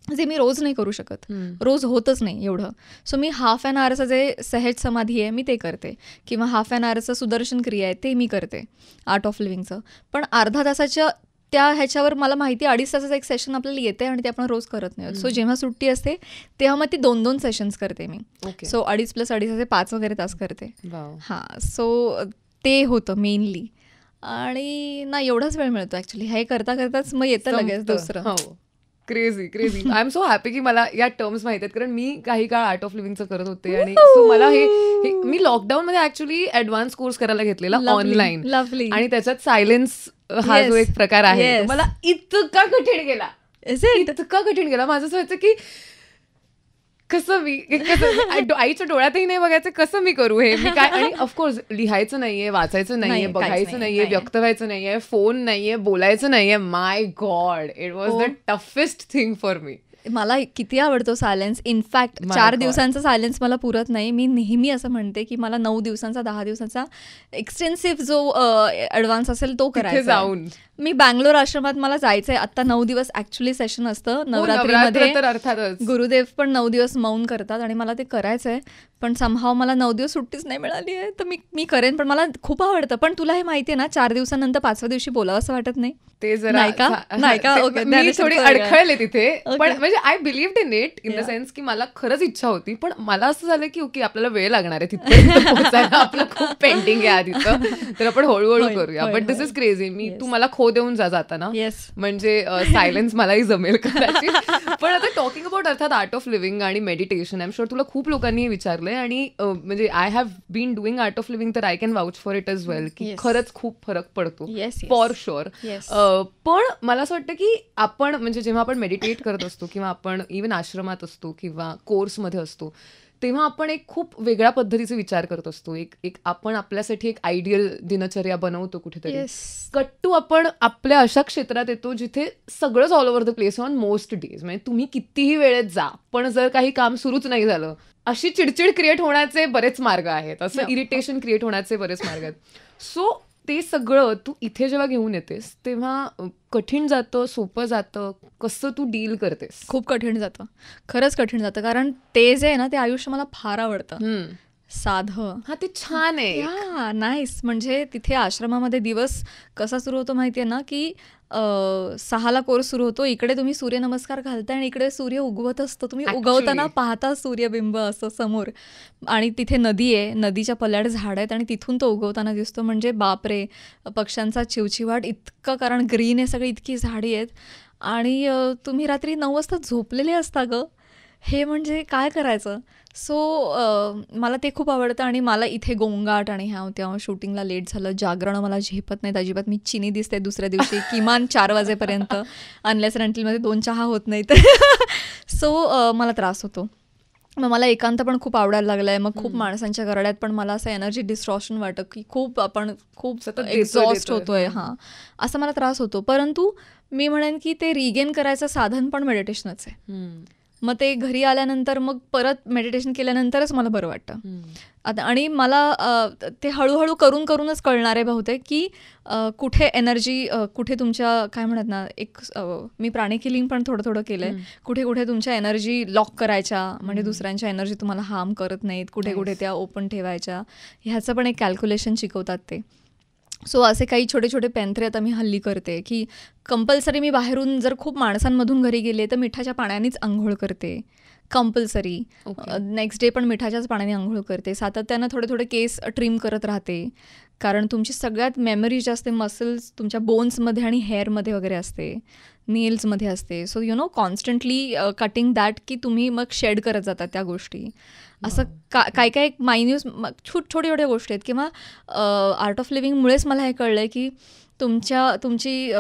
जे मी रोज नाही करू शकत, रोज होतच नाही एवढं. सो मी हाफ ॲन आवरचं जे सहज समाधी आहे मी ते करते, किंवा हाफ ॲन आवरचं सुदर्शन क्रिया आहे ते मी करते, आर्ट ऑफ लिव्हिंगचं. पण अर्धा तासाच्या त्या ह्याच्यावर मला माहिती 2.5 तासाचं एक सेशन आपल्याला येते, आणि ते आपण रोज करत नाही. सो जेव्हा सुट्टी असते तेव्हा मग ती 2-2 सेशन्स करते मी. सो 2.5 + 2.5 5 वगैरे तास करते. हां, सो ते होतं मेनली. आणि ना एवढाच वेळ मिळतो ॲक्च्युली, हे करता करताच मग येतं लगेच दुसरं. Crazy. I am so happy की मला या टर्म्स माहित आहेत, कारण मी काही काळ आर्ट ऑफ लिव्हिंगचं करत होते, आणि सो मला हे मी लॉकडाऊन मध्ये ऍक्च्युली ऍडव्हान्स कोर्स करायला घेतलेला ऑनलाईन, आणि त्याच्यात सायलेन्स हा जो एक प्रकार आहे, मला इतका कठीण गेला. माझं असं व्हायचं की कसं आईच्या डोळ्यातही नाही बघायचं, कसं मी करू हे, मी काय. आणि ऑफकोर्स लिहायचं नाहीये, वाचायचं नाहीये, बघायचं नाहीये, व्यक्त व्हायचं नाहीये, फोन नाहीये, बोलायचं नाहीये. My god, it was the toughest thing for me. मला किती आवडतो सायलेन्स. इनफॅक्ट 4 दिवसांचा सायलेन्स मला पुरत नाही. मी नेहमी असं म्हणते की मला 9 दिवसांचा, 10 दिवसांचा एक्सटेन्सिव्ह जो ॲडव्हान्स असेल तो करायचा. जाऊन मी बँगलोर आश्रमात मला जायचंय. आता 9 दिवस ऍक्च्युली सेशन असतं नवरात्रीमध्ये. अर्थातच गुरुदेव पण 9 दिवस मौन करतात, आणि मला ते करायचंय. पण समहाव मला 9 दिवस सुट्टीच नाही मिळाली आहे, तर मी करेन. पण मला खूप आवडतं. पण तुला हे माहितीये ना, 4 दिवसानंतर 5व्या दिवशी बोलावं असं वाटत नाही. ते जरा नाही का? मी थोडी अडखळले तिथे. पण म्हणजे I believed in it in the sense की मला खरंच इच्छा होती, पण मला असं झालं की ओके आपल्याला वेळ लागणार आहे तिथपर्यंत पोहोचायला, आपलं खूप पेंडिंग आहे आधीचं, तर आपण हळूहळू करूया. But this is crazy. तू मला खो देऊन जाताना, म्हणजे सायलेन्स मलाही जमेल कदाचित. पण आता टॉकिंग अबाउट अर्थात आर्ट ऑफ लिव्हिंग आणि मेडिटेशन, आय एम शुअर तुला खूप लोकांनी विचारलंय, आणि म्हणजे I have been doing art of living, तर I can vouch for it as well की खरंच खूप फरक पडतो फॉर शुअर. पण मला असं वाटतं की आपण म्हणजे जेव्हा आपण मेडिटेट करत असतो किंवा आपण इव्हन आश्रमात असतो किंवा कोर्समध्ये असतो, तेव्हा आपण एक खूप वेगळ्या पद्धतीचे विचार करत असतो. एक आपण आपल्यासाठी एक आयडियल दिनचर्या बनवतो कुठेतरी. कट्टू आपण आपल्या अशा क्षेत्रात येतो जिथे सगळंच all over the place on most days. म्हणजे तुम्ही कितीही वेळेत जा, पण जर काही काम सुरूच नाही झालं, अशी चिडचिड क्रिएट होण्याचे बरेच मार्ग आहेत, असं इरिटेशन क्रिएट होण्याचे बरेच मार्ग आहेत. सो ते सगळं तू इथे जेव्हा घेऊन येतेस तेव्हा कठीण जातं, सोपं जातं, कसं तू डील करतेस? खूप कठीण जातं, खरंच कठीण जातं. कारण ते जे आहे ना, ते आयुष्य मला फार आवडतं, साधं. हा, ते छान आहे. नाईस. म्हणजे तिथे आश्रमामध्ये दिवस कसा सुरू होतो माहितीये ना, की 6ला कोर्स सुरू होतो, इकडे तुम्ही सूर्यनमस्कार घालताय आणि इकडे सूर्य उगवत असतो, तुम्ही उगवताना पाहता सूर्यबिंब असं समोर, आणि तिथे नदी आहे, नदीच्या पल्याड झाड आहेत आणि तिथून तो उगवताना दिसतो. म्हणजे बापरे, पक्ष्यांचा चिवचिवाट इतकं, कारण ग्रीन आहे सगळी, इतकी झाडी आहेत, आणि तुम्ही रात्री 9 वाजता झोपलेले असता गं, हे म्हणजे काय करायचं. सो मला ते खूप आवडतं. आणि मला इथे गोंगाट आणि ह्या तेव्हा शूटिंगला लेट झालं, जागरण मला झेपत नाहीत अजिबात. मी चिनी दिसते दुसऱ्या दिवशी किमान 4 वाजेपर्यंत, अनलेस रेंटलमध्ये 2 चहा होत नाहीत. सो मला त्रास होतो. मग मला एकांत पण खूप आवडायला लागलाय. मग खूप माणसांच्या गरड्यात पण मला असं एनर्जी डिस्ट्रॉशन वाटतं की आपण खूप एक्झॉस्ट होतोय, असा मला त्रास होतो. परंतु मी म्हणेन की ते रिगेन करायचं साधन पण मेडिटेशनच आहे. मग ते घरी आल्यानंतर मग परत मेडिटेशन केल्यानंतरच मला बरं वाटतं. आता आणि मला ते हळूहळू करूनच कळणार आहे बहुतेक की कुठे एनर्जी, कुठे तुमच्या काय म्हणत ना, मी प्राणिक हिलिंग पण थोडं केलंय, कुठे तुमच्या एनर्जी लॉक करायच्या, म्हणजे दुसऱ्यांच्या एनर्जी तुम्हाला हार्म करत नाहीत, कुठे त्या ओपन ठेवायच्या, ह्याचं पण एक कॅल्क्युलेशन शिकवतात ते. सो असे काही छोटे पेंत्रे आता मी हल्ली करते की कंपल्सरी मी बाहेरून जर खूप माणसांमधून घरी गेले तर मिठाच्या पाण्यानेच आंघोळ करते, कंपल्सरी. नेक्स्ट डे पण मिठाच्याच पाण्याने आंघोळ करते. सातत्यानं थोडे केस ट्रिम करत राहते, कारण तुमची सगळ्यात मेमरी जी असते मसल्स तुमच्या बोन्समध्ये आणि हेअरमध्ये वगैरे असते, नेल्समध्ये असते. So you know constantly cutting that, की तुम्ही मग शेड करत जाता त्या गोष्टी. असं काय मायन्यूट छोट्या गोष्टी आहेत. किंवा आर्ट ऑफ लिव्हिंगमुळेच मला हे कळलं आहे की तुमची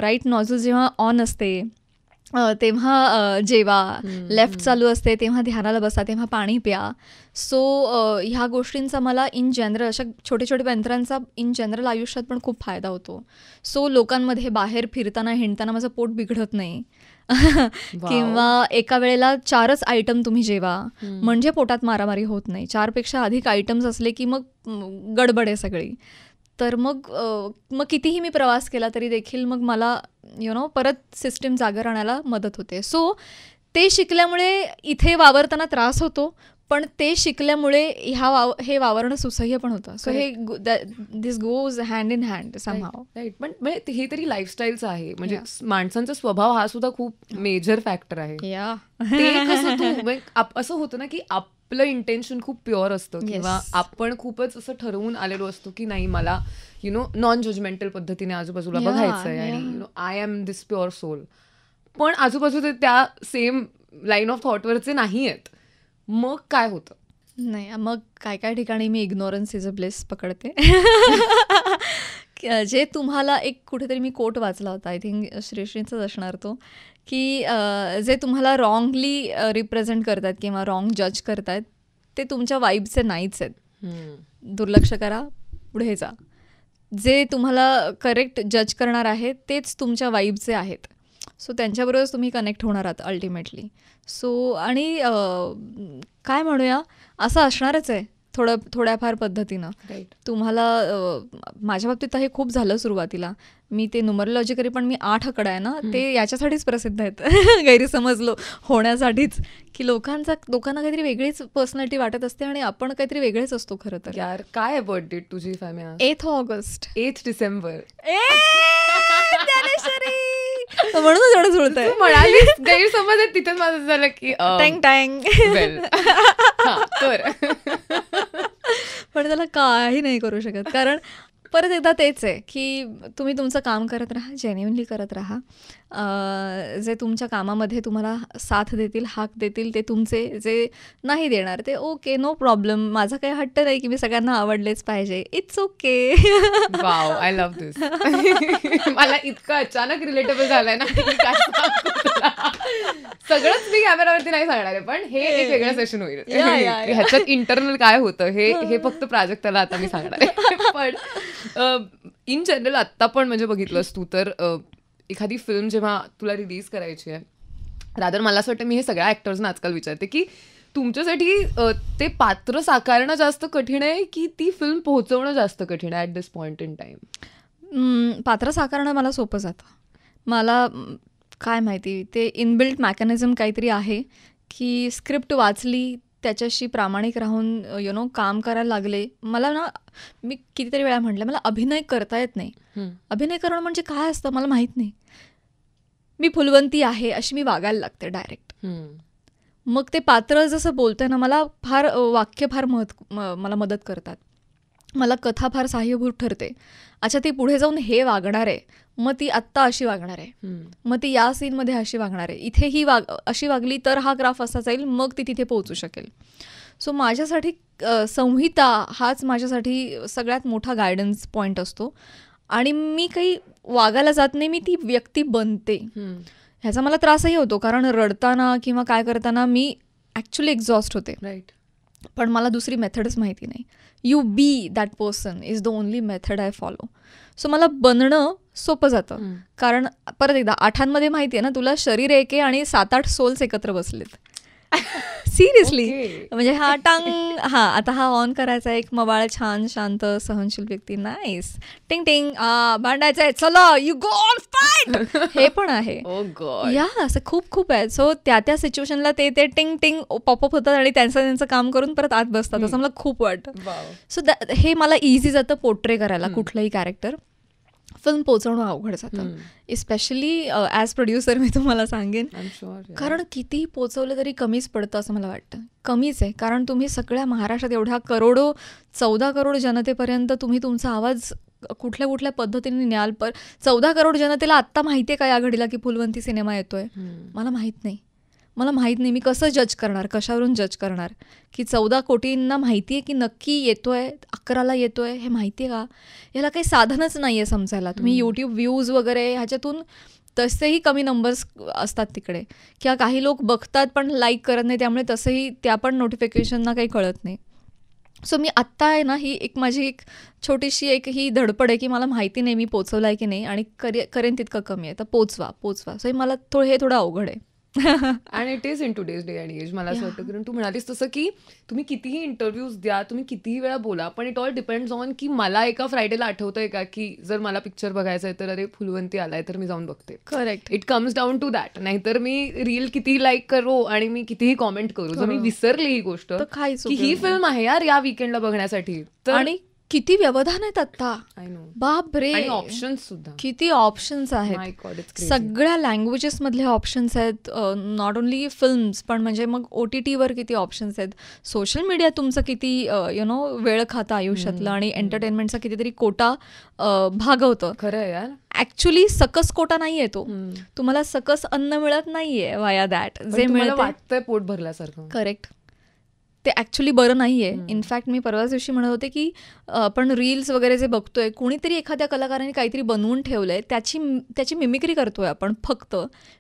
राईट नॉझल जेव्हा ऑन असते तेव्हा जेवा, लेफ्ट चालू असते तेव्हा ध्यानाला बसा, तेव्हा पाणी प्या. सो ह्या गोष्टींचा मला इन जनरल, अशा छोटे पेंत्रांचा इन जनरल आयुष्यात पण खूप फायदा होतो. सो लोकांमध्ये बाहेर फिरताना हिंडताना माझं पोट बिघडत नाही. किंवा एका वेळेला 4च आयटम तुम्ही जेवा, म्हणजे पोटात मारामारी होत नाही. 4पेक्षा अधिक आयटम्स असले की मग गडबड आहे सगळी. तर मग कितीही मी प्रवास केला तरी देखील मग मला परत सिस्टीम जागा राहण्याला मदत होते. सो ते शिकल्यामुळे इथे वावरताना त्रास होतो, पण ते शिकल्यामुळे हे वावरणं सुसह्य पण होतं. सो हे this goes hand in hand somehow. Right. पण म्हणजे हे तरी लाईफस्टाईलचं आहे, म्हणजे माणसांचा स्वभाव हा सुद्धा खूप मेजर फॅक्टर आहे. ते कसं तू असं होतं ना की आपलं इंटेन्शन खूप प्युअर असतं, किंवा आपण खूपच असं ठरवून आलेलो असतो की नाही मला नॉन जजमेंटल पद्धतीने आजूबाजूला बघायचं आहे, आणि I am this pure soul. पण आजूबाजूचे त्या सेम लाईन ऑफ थॉटवरचे नाही आहेत. मग काय होतं? नाही, मग काय ठिकाणी मी इग्नोरन्स इज अ ब्लेस पकडते. जे तुम्हाला एक कुठेतरी मी कोट वाचला होता, आय थिंक श्रीश्रींचाच असणार तो, की जे तुम्हाला रॉंगली रिप्रेझेंट करतात किंवा रॉंग जज करतात ते तुमच्या वाईबचे नाहीच आहेत. दुर्लक्ष करा, पुढे जा. जे तुम्हाला करेक्ट जज करणार आहेत तेच तुमच्या वाईबचे आहेत. सो त्यांच्याबरोबरच तुम्ही कनेक्ट होणार आहात अल्टिमेटली. सो आणि काय म्हणूया, असं असणारच आहे थोड्याफार पद्धतीनं. तुम्हाला माझ्या बाबतीत हे खूप झालं सुरुवातीला. मी ते न्यूमरोलॉजिकली पण मी 8 आकडा आहे ना, ते याच्यासाठीच प्रसिद्ध आहेत, गैरसमज होण्यासाठीच, की लोकांना काहीतरी वेगळीच पर्सनॅलिटी वाटत असते आणि आपण काहीतरी वेगळेच असतो खरं तर. यार काय बर्थ डेट तुझी? 8 ऑगस्ट. 8 डिसेंबर. म्हणून एवढं जुळतंय. तू म्हणालीस गैरसमज आहे तिथेच माझं झालं की टँग टँग. well. तर पण त्याला काही नाही करू शकत, कारण परत एकदा तेच आहे की तुम्ही तुमचं काम करत राहा, जेन्युइनली करत राहा. जे तुमच्या कामामध्ये तुम्हाला साथ देतील, हाक देतील, ते तुमचे. जे नाही देणार ते ओके, नो प्रॉब्लेम. माझा काही हट्ट नाही की मी सगळ्यांना आवडलेच पाहिजे. It's okay. Wow, I love this. मला इतकं अचानक रिलेटेबल झालंय ना, की काय सांगू तुला. सगळंच मी कॅमेरावरती नाही सांगणार आहे, पण हे एक वेगळं सेशन होईल. ह्याच्यात इंटरनल काय होतं हे फक्त प्राजक्ताला आता मी सांगणार आहे. पण इन जनरल आत्ता पण म्हणजे बघितलंस तू तर एखादी फिल्म जेव्हा तुला रिलीज करायची आहे, रादर मला असं वाटतं, मी हे सगळ्या ॲक्टर्सना आजकाल विचारते की तुमच्यासाठी ते पात्र साकारणं जास्त कठीण आहे की ती फिल्म पोहोचवणं जास्त कठीण आहे at this point in time? पात्र साकारणं मला सोपं जातं. मला काय माहिती, ते इनबिल्ट मेकॅनिझम काहीतरी आहे की स्क्रिप्ट वाचली, त्याच्याशी प्रामाणिक राहून काम करायला लागले. मला ना, मी कितीतरी वेळा म्हटलं, मला अभिनय करता येत नाही. अभिनय करणं म्हणजे काय असतं मला माहीत नाही. मी फुलवंती आहे अशी मी वागायला लागते डायरेक्ट. मग ते पात्र जसं बोलतंय ना, मला वाक्य फार मला मदत करतात. मला कथा फार सहाय्यभूत ठरते. अच्छा, ती पुढे जाऊन हे वागणार आहे, मग ती आत्ता अशी वागणार आहे, मग ती या सीनमध्ये अशी वागणार आहे, इथे ही अशी वागली तर हा ग्राफ असा जाईल, मग ती तिथे पोहोचू शकेल. सो माझ्यासाठी संहिता हाच माझ्यासाठी सगळ्यात मोठा गायडन्स पॉईंट असतो. आणि मी काही वागायला जात नाही, मी ती व्यक्ती बनते. ह्याचा मला त्रासही होतो, कारण रडताना किंवा काय करताना मी ॲक्च्युली एक्झॉस्ट होते. राईट. पण मला दुसरी मेथडच माहिती नाही. You be that person is the only method I follow. So मला बनणं सोपं जातं, कारण परत एकदा 8 माहिती आहे ना तुला, शरीर एक आहे आणि 7-8 सोल्स एकत्र बसलेत. सिरियसली. म्हणजे आता हा ऑन करायचा, एक मवाळ छान शांत सहनशील व्यक्ती, नाईस, टिंग टिंग भांडायचं आहे, चला यू गो ऑन फाईट, हे पण आहे. या असं खूप आहे. सो त्या सिच्युएशनला ते टिंग टिंग पॉपअप होतात आणि त्यांचं काम करून परत आत बसतात, असं मला खूप वाटतं. सो हे मला इझी जातं पोर्ट्रे करायला कुठलंही कॅरेक्टर. फिल्म पोचवणं अवघड जातं, इस्पेशली ॲज प्रोड्युसर मी तुम्हाला सांगेन. कारण कितीही पोचवलं तरी कमीच पडतं असं मला वाटतं. कमीच आहे, कारण तुम्ही सगळ्या महाराष्ट्रात एवढ्या 14 करोड जनतेपर्यंत तुम्ही तुमचा आवाज कुठल्या कुठल्या पद्धतीने न्याल. 14 करोड जनतेला आत्ता माहिती आहे का या घडीला की फुलवंती सिनेमा येतोय? मला माहीत नाही. मी कसं जज करणार, कशावरून जज करणार की 14 कोटींना माहिती आहे की नक्की येतोय, 11ला येतोय, हे माहिती आहे का? याला काही साधनच नाही आहे समजायला. तुम्ही यूट्यूब व्ह्यूज वगैरे ह्याच्यातून तसेही कमी नंबर्स असतात तिकडे, किंवा काही लोक बघतात पण लाईक करत नाही, त्यामुळे तसंही त्या पण नोटिफिकेशनना काही कळत नाही. सो मी आत्ता आहे ना, ही माझी एक छोटीशी ही धडपड आहे की मला माहिती नाही मी पोचवलं आहे की नाही, आणि करेन तितकं कमी आहे, तर पोचवा. सो मला थोडं अवघड आहे. आणि it is in today's day and age. मला असं वाटतं, कारण तू म्हणालीस तसं की तुम्ही कितीही इंटरव्ह्यूज द्या, तुम्ही कितीही वेळा बोला, पण इट ऑल डिपेंड्स ऑन की मला एका फ्रायडेला आठवतंय का की जर मला पिक्चर बघायचा आहे तर अरे फुलवंती आलाय तर मी जाऊन बघते. Correct. It comes down to that. नाहीतर मी रील कितीही लाईक करू आणि मी कितीही कॉमेंट करू, जर मी विसरली ही गोष्ट की ही फिल्म आहे यार या वीकेंडला बघण्यासाठी, तर आणि किती व्यवधान आहेत आता, बाप रे, ऑप्शन्स सुद्धा किती ऑप्शन्स आहेत. सगळ्या लँग्वेजेस मधले ऑप्शन्स आहेत. नॉट ओनली फिल्म्स, पण म्हणजे मग OTT वर किती ऑप्शन्स आहेत. सोशल मीडिया तुमचं किती वेळ खातं आयुष्यातलं, आणि एंटरटेनमेंटचा कितीतरी कोटा भागवतं. खरं आहे यार. ऍक्च्युली सकस कोटा नाहीये तो. तुम्हाला सकस अन्न मिळत नाहीये वाया दॅट, जे मिळतं वाटतंय पोट भरल्यासारखं. करेक्ट. ते ॲक्च्युली बरं नाही आहे. इनफॅक्ट मी परवाच दिवशी म्हणत होते की आपण रील्स वगैरे जे बघतोय, कोणीतरी एखाद्या कलाकाराने काहीतरी बनवून ठेवलं आहे, त्याची मिमिक्री करतोय आपण, फक्त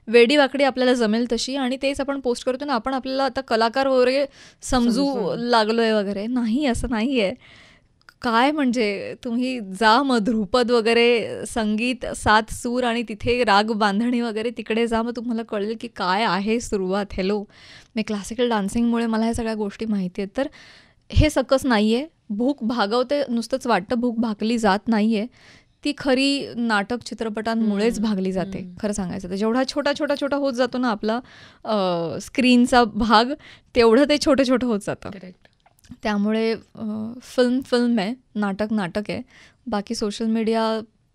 वेडीवाकडी आपल्याला जमेल तशी, आणि तेच आपण पोस्ट करतो ना. आपण आपल्याला आता कलाकार वगैरे समजू लागलोय वगैरे. नाही, असं नाही आहे. काय म्हणजे तुम्ही जा मग ध्रुपद वगैरे, संगीत, 7 सूर आणि तिथे राग बांधणी वगैरे, तिकडे जा, मग तुम्हाला कळेल की काय आहे सुरुवात. हॅलो, मी क्लासिकल डान्सिंगमुळे मला ह्या सगळ्या गोष्टी माहिती आहेत. तर हे सकस नाही आहे. भूक भागवते नुसतंच वाटतं, भूक भागली जात नाही आहे. ती खरी नाटक चित्रपटांमुळेच भागली जाते, खरं सांगायचं तर. जेवढा छोटा होत जातो ना आपला स्क्रीनचा भाग, तेवढं ते छोटं होत जातं. त्यामुळे फिल्म आहे, नाटक आहे. बाकी सोशल मीडिया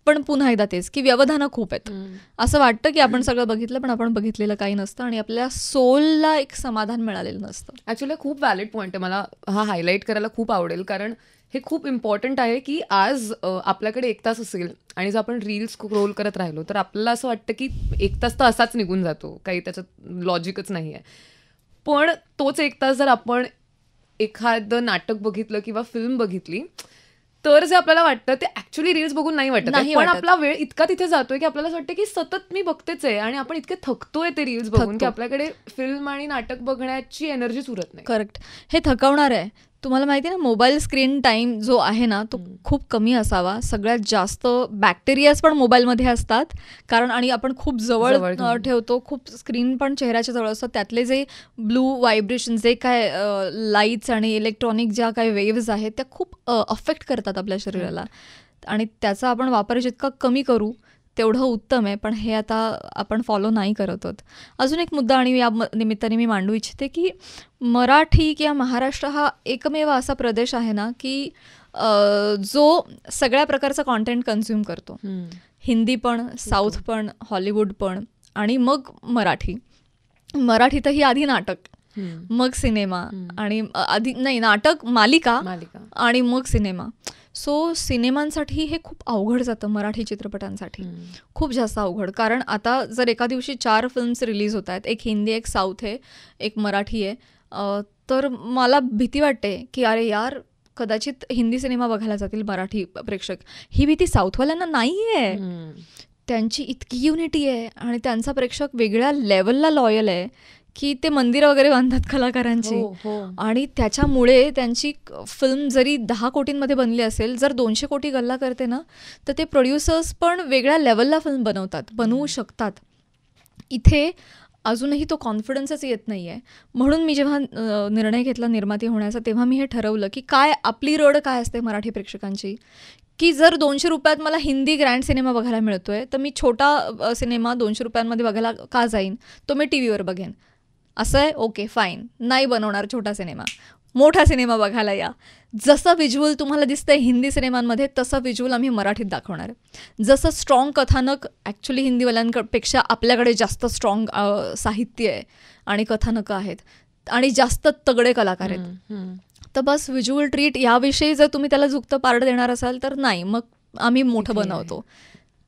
पण पुन्हा एकदा तेच की व्यवधानं खूप आहेत. असं वाटतं की आपण सगळं बघितलं, पण आपण बघितलेलं काही नसतं आणि आपल्या सोलला एक समाधान मिळालेलं नसतं. ॲक्च्युली खूप व्हॅलिड पॉईंट आहे. मला हा हायलाईट करायला खूप आवडेल, कारण हे खूप इम्पॉर्टंट आहे की आज आपल्याकडे 1 तास असेल आणि जर आपण रील्स स्क्रोल करत राहिलो तर आपल्याला असं वाटतं की 1 तास तर असाच निघून जातो, काही त्याच्यात लॉजिकच नाही आहे. पण तोच 1 तास जर आपण एखादं नाटक बघितलं किंवा फिल्म बघितली तर जे आपल्याला वाटतं ते ऍक्च्युली रील्स बघून नाही वाटत, पण आपला वेळ इतका तिथे जातोय की आपल्याला असं वाटतं की सतत मी बघतेच आहे आणि आपण इतके थकतोय ते रील्स बघून की आपल्याकडे फिल्म आणि नाटक बघण्याची एनर्जीच उरत नाही. करेक्ट. हे थकवणार आहे. तुम्हाला माहिती आहे ना, मोबाईल स्क्रीन टाईम जो आहे ना तो खूप कमी असावा. सगळ्यात जास्त बॅक्टेरियाज पण मोबाईलमध्ये असतात, कारण आणि आपण खूप जवळ ठेवतो, खूप स्क्रीन पण चेहऱ्याच्या जवळ असतं. त्यातले जे ब्लू व्हायब्रेशन, जे काय लाईट्स आणि इलेक्ट्रॉनिक ज्या काही वेव्ज आहेत त्या खूप अफेक्ट करतात आपल्या शरीराला आणि त्याचा आपण वापर जितका कमी करू तेवढं उत्तम आहे. पण हे आता आपण फॉलो नाही करत आहोत. अजून एक मुद्दा आणि या निमित्ताने मी मांडू इच्छिते की मराठी किंवा महाराष्ट्र हा एकमेव असा प्रदेश आहे ना की जो सगळ्या प्रकारचा कॉन्टेंट कन्झ्युम करतो. हिंदी पण, साऊथ पण, हॉलिवूड पण आणि मग मराठी. मराठीतही आधी नाटक, मग सिनेमा आणि आधी नाही नाटक मालिका आणि मग सिनेमा. सो सिनेमांसाठी हे खूप अवघड जातं, मराठी चित्रपटांसाठी खूप जास्त अवघड. कारण आता जर एका दिवशी 4 फिल्म्स रिलीज होत आहेत, एक हिंदी, एक साऊथ आहे, एक मराठी आहे, तर मला भीती वाटते की अरे यार कदाचित हिंदी सिनेमा बघायला जातील मराठी प्रेक्षक. ही भीती साऊथवाल्यांना नाही आहे. त्यांची इतकी युनिटी आहे आणि त्यांचा प्रेक्षक वेगळ्या लेवलला लॉयल आहे की ते मंदिरं वगैरे बांधतात कलाकारांची. आणि त्याच्यामुळे त्यांची फिल्म जरी 10 कोटींमध्ये बनली असेल, जर 200 कोटी गल्ला करते ना तर ते प्रोड्युसर्स पण वेगळ्या लेवलला फिल्म बनवू शकतात. इथे अजूनही तो कॉन्फिडन्सच येत नाही आहे. म्हणून मी जेव्हा निर्णय घेतला निर्माती होण्याचा, तेव्हा मी हे ठरवलं की काय आपली रड काय असते मराठी प्रेक्षकांची, की जर 200 रुपयात मला हिंदी ग्रँड सिनेमा बघायला मिळतोय तर मी छोटा सिनेमा 200 रुपयांमध्ये बघायला का जाईन, तो मी TV वर बघेन. असं आहे, ओके फाईन, नाही बनवणार छोटा सिनेमा, मोठा सिनेमा बघायला या. जसं व्हिज्युअल तुम्हाला दिसतंय हिंदी सिनेमांमध्ये तसं व्हिज्युअल आम्ही मराठीत दाखवणार आहे. जसं स्ट्रॉंग कथानक ॲक्च्युली हिंदीवाल्यांपेक्षा आपल्याकडे जास्त स्ट्रॉंग साहित्य आहे आणि कथानकं आहेत आणि जास्त तगडे कलाकार आहेत, तर बस व्हिज्युअल ट्रीट याविषयी जर तुम्ही त्याला झुकतं पारड देणार असाल तर नाही, मग आम्ही मोठं बनवतो.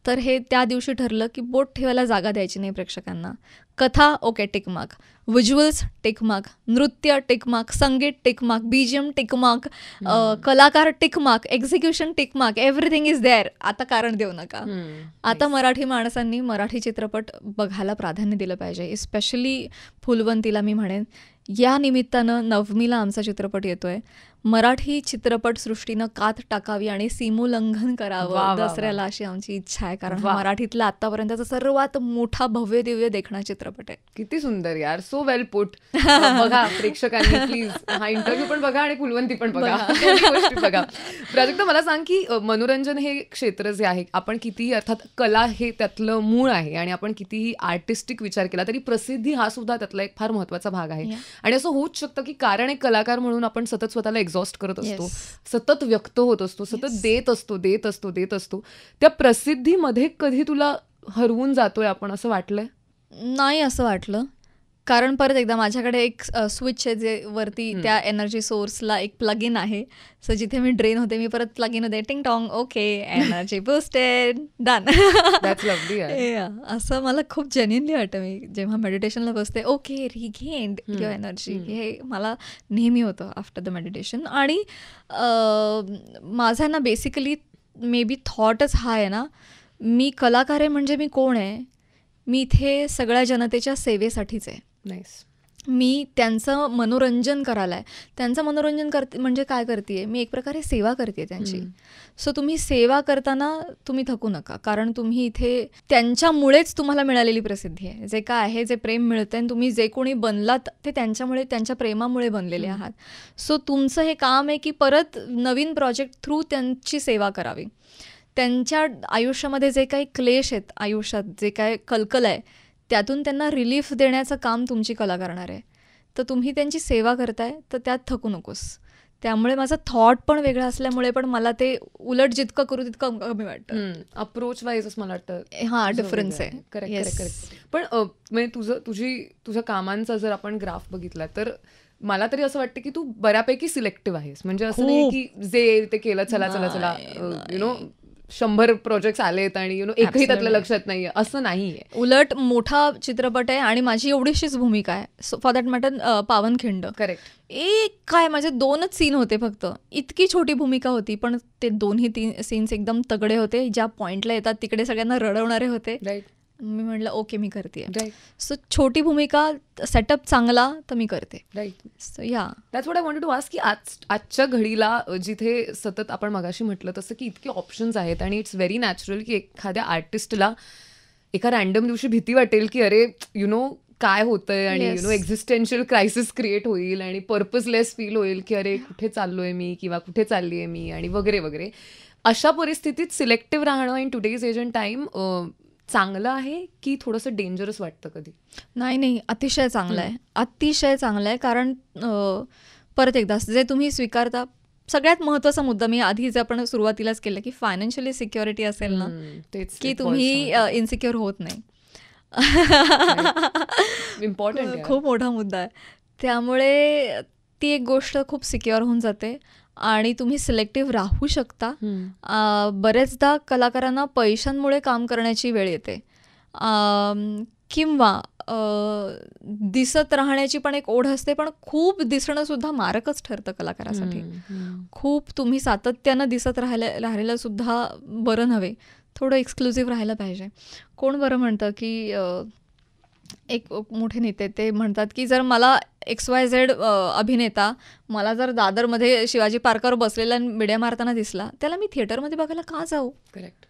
तर हे त्या दिवशी ठरलं की बोट ठेवायला जागा द्यायची नाही प्रेक्षकांना. कथा ओके टिकमार्क, व्हिज्युअल्स टिकमार्क, नृत्य टिकमार्क, संगीत टिकमार्क, BGM टिकमार्क, कलाकार tick mark, execution tick mark, everything is there. आता कारण देऊ नका. आता मराठी माणसांनी मराठी चित्रपट बघायला प्राधान्य दिलं पाहिजे. स्पेशली फुलवंतीला मी म्हणेन, या निमित्तानं नवमीला आमचा चित्रपट येतोय. मराठी चित्रपटसृष्टीनं कात टाकावी आणि सीमोल्लंघन करावं दसऱ्याला, अशी आमची इच्छा आहे. कारण मराठीतला आतापर्यंतचा सर्वात मोठा भव्य दिव्य देखणा चित्रपट आहे. किती सुंदर यार, सो वेल पुट. बघा प्रेक्षकांनी प्लीज हा इंटरव्ह्यू पण बघा आणि फुलवंती पण बघा, गोष्टी बघा. प्राजक्ता मला सांग की मनोरंजन हे क्षेत्र जे आहे, आपण कितीही, अर्थात कला हे त्यातलं मूळ आहे आणि आपण कितीही आर्टिस्टिक विचार केला तरी प्रसिद्धी हा सुद्धा त्यातला एक फार महत्वाचा भाग आहे. आणि असं होऊच शकतं की कारण एक कलाकार म्हणून आपण सतत स्वतःला एक्झॉस्ट करत असतो, सतत व्यक्त होत असतो, सतत देत असतो. त्या प्रसिद्धीमध्ये कधी तुला हरवून जातोय आपण असं वाटलंय? नाही असं वाटलं, कारण परत एकदा माझ्याकडे एक स्विच आहे जे वरती त्या एनर्जी सोर्सला एक प्लग इन आहे. सो जिथे मी ड्रेन होते मी परत प्लग इन होते, टिंग tong, okay energy boosted, done. असं मला खूप जेन्युइनली वाटतं. मी जेव्हा मेडिटेशनला बसते, ओके रिगेन्ड युअर एनर्जी, हे मला नेहमी होतं आफ्टर द मेडिटेशन. आणि माझा ना बेसिकली मे बी थॉटच हा आहे ना, मी कलाकार आहे म्हणजे मी कोण आहे, मी इथे सगळ्या जनतेच्या सेवेसाठीच आहे. मी त्यांचं मनोरंजन करायला आहे. त्यांचं मनोरंजन करते म्हणजे काय करते, मी एक प्रकारे सेवा करते त्यांची. सो तुम्ही सेवा करताना तुम्ही थकू नका, कारण तुम्ही इथे त्यांच्यामुळेच तुम्हाला मिळालेली प्रसिद्धी आहे. जे काय आहे, जे प्रेम मिळतंय आणि तुम्ही जे कोणी बनलात ते त्यांच्यामुळे, त्यांच्या प्रेमामुळे बनलेले आहात. सो तुमचं हे काम आहे की परत नवीन प्रोजेक्ट थ्रू त्यांची सेवा करावी. त्यांच्या आयुष्यामध्ये जे काही क्लेश आहेत, आयुष्यात जे काय कलकल आहे, त्यातून त्यांना रिलीफ देण्याचं काम तुमची कला करणार आहे. तर तुम्ही त्यांची सेवा करताय तर त्यात थकू नकोस. त्यामुळे माझा थॉट पण वेगळा असल्यामुळे पण मला ते उलट जितकं करू तितकं कमी वाटतं. अप्रोच वाईजच मला वाटतं हा डिफरन्स आहे. Correct Yes. Correct correct. पण म्हणजे तुझ्या कामांचा जर आपण ग्राफ बघितला तर मला तरी असं वाटतं की तू बऱ्यापैकी सिलेक्टिव्ह आहेस. म्हणजे असं नाही की जे ते केलं चला चला चला यु नो 100 प्रोजेक्ट्स आलेत आणि एकही त्यातलं लक्षात नाहीये असं नाहीये. उलट मोठा चित्रपट आहे आणि माझी एवढीशीच भूमिका आहे. For that matter Pawankhind, correct. एक काय माझे 2च सीन होते फक्त. इतकी छोटी भूमिका होती पण ते 2ही सीन्स एकदम तगडे होते. ज्या पॉइंटला येतात तिकडे सगळ्यांना रडवणारे होते. राईट मी म्हटलं ओके मी करते. राईट सो छोटी भूमिका, सेटअप चांगला तर मी करते. Right. So yeah that's what I wanted to ask की आजच्या घडीला जिथे सतत आपण मगाशी म्हटलं तसं की इतके ऑप्शन्स आहेत आणि इट्स व्हेरी नॅचरल की एखाद्या आर्टिस्टला एका रॅन्डम दिवशी भीती वाटेल की अरे काय होतंय आणि Yes. एक्झिस्टेन्शियल क्रायसिस क्रिएट होईल आणि पर्पजलेस फील होईल की अरे कुठे चाललोय मी किंवा कुठे चालली आहे मी आणि वगैरे वगैरे. अशा परिस्थितीत सिलेक्टिव्ह राहणं in today's age and time चांगलं आहे की थोडंसं डेंजरस वाटतं कधी? नाही अतिशय चांगलं आहे. अतिशय चांगलं आहे. कारण परत एकदा जे तुम्ही स्वीकारता, सगळ्यात महत्त्वाचा मुद्दा मी आधीच आपण सुरुवातीलाच केलं की फायनान्शियली सिक्युरिटी असेल ना तेच की तुम्ही इन्सिक्युअर होत नाही. इम्पॉर्टंट. खूप मोठा मुद्दा आहे. त्यामुळे ती एक गोष्ट खूप सिक्युअर होऊन जाते आणि तुम्ही सिलेक्टिव्ह राहू शकता. बरेचदा कलाकारांना पैशांमुळे काम करण्याची वेळ येते किंवा दिसत राहण्याची पण एक ओढ असते. पण खूप दिसणं सुद्धा मारकच ठरतं कलाकारासाठी. खूप तुम्ही सातत्यानं दिसत राहिलं सुद्धा बरं नव्हे. थोडं एक्सक्लुझिव्ह राहायला पाहिजे. कोण बरं म्हणतं की एक मोठे नेते ते म्हणतात की जर मला XYZ अभिनेता मला जर दादरमध्ये शिवाजी पार्कवर बसलेला मिड्या मारताना दिसला, त्याला मी थिएटरमध्ये बघायला का जाऊ? करेक्ट.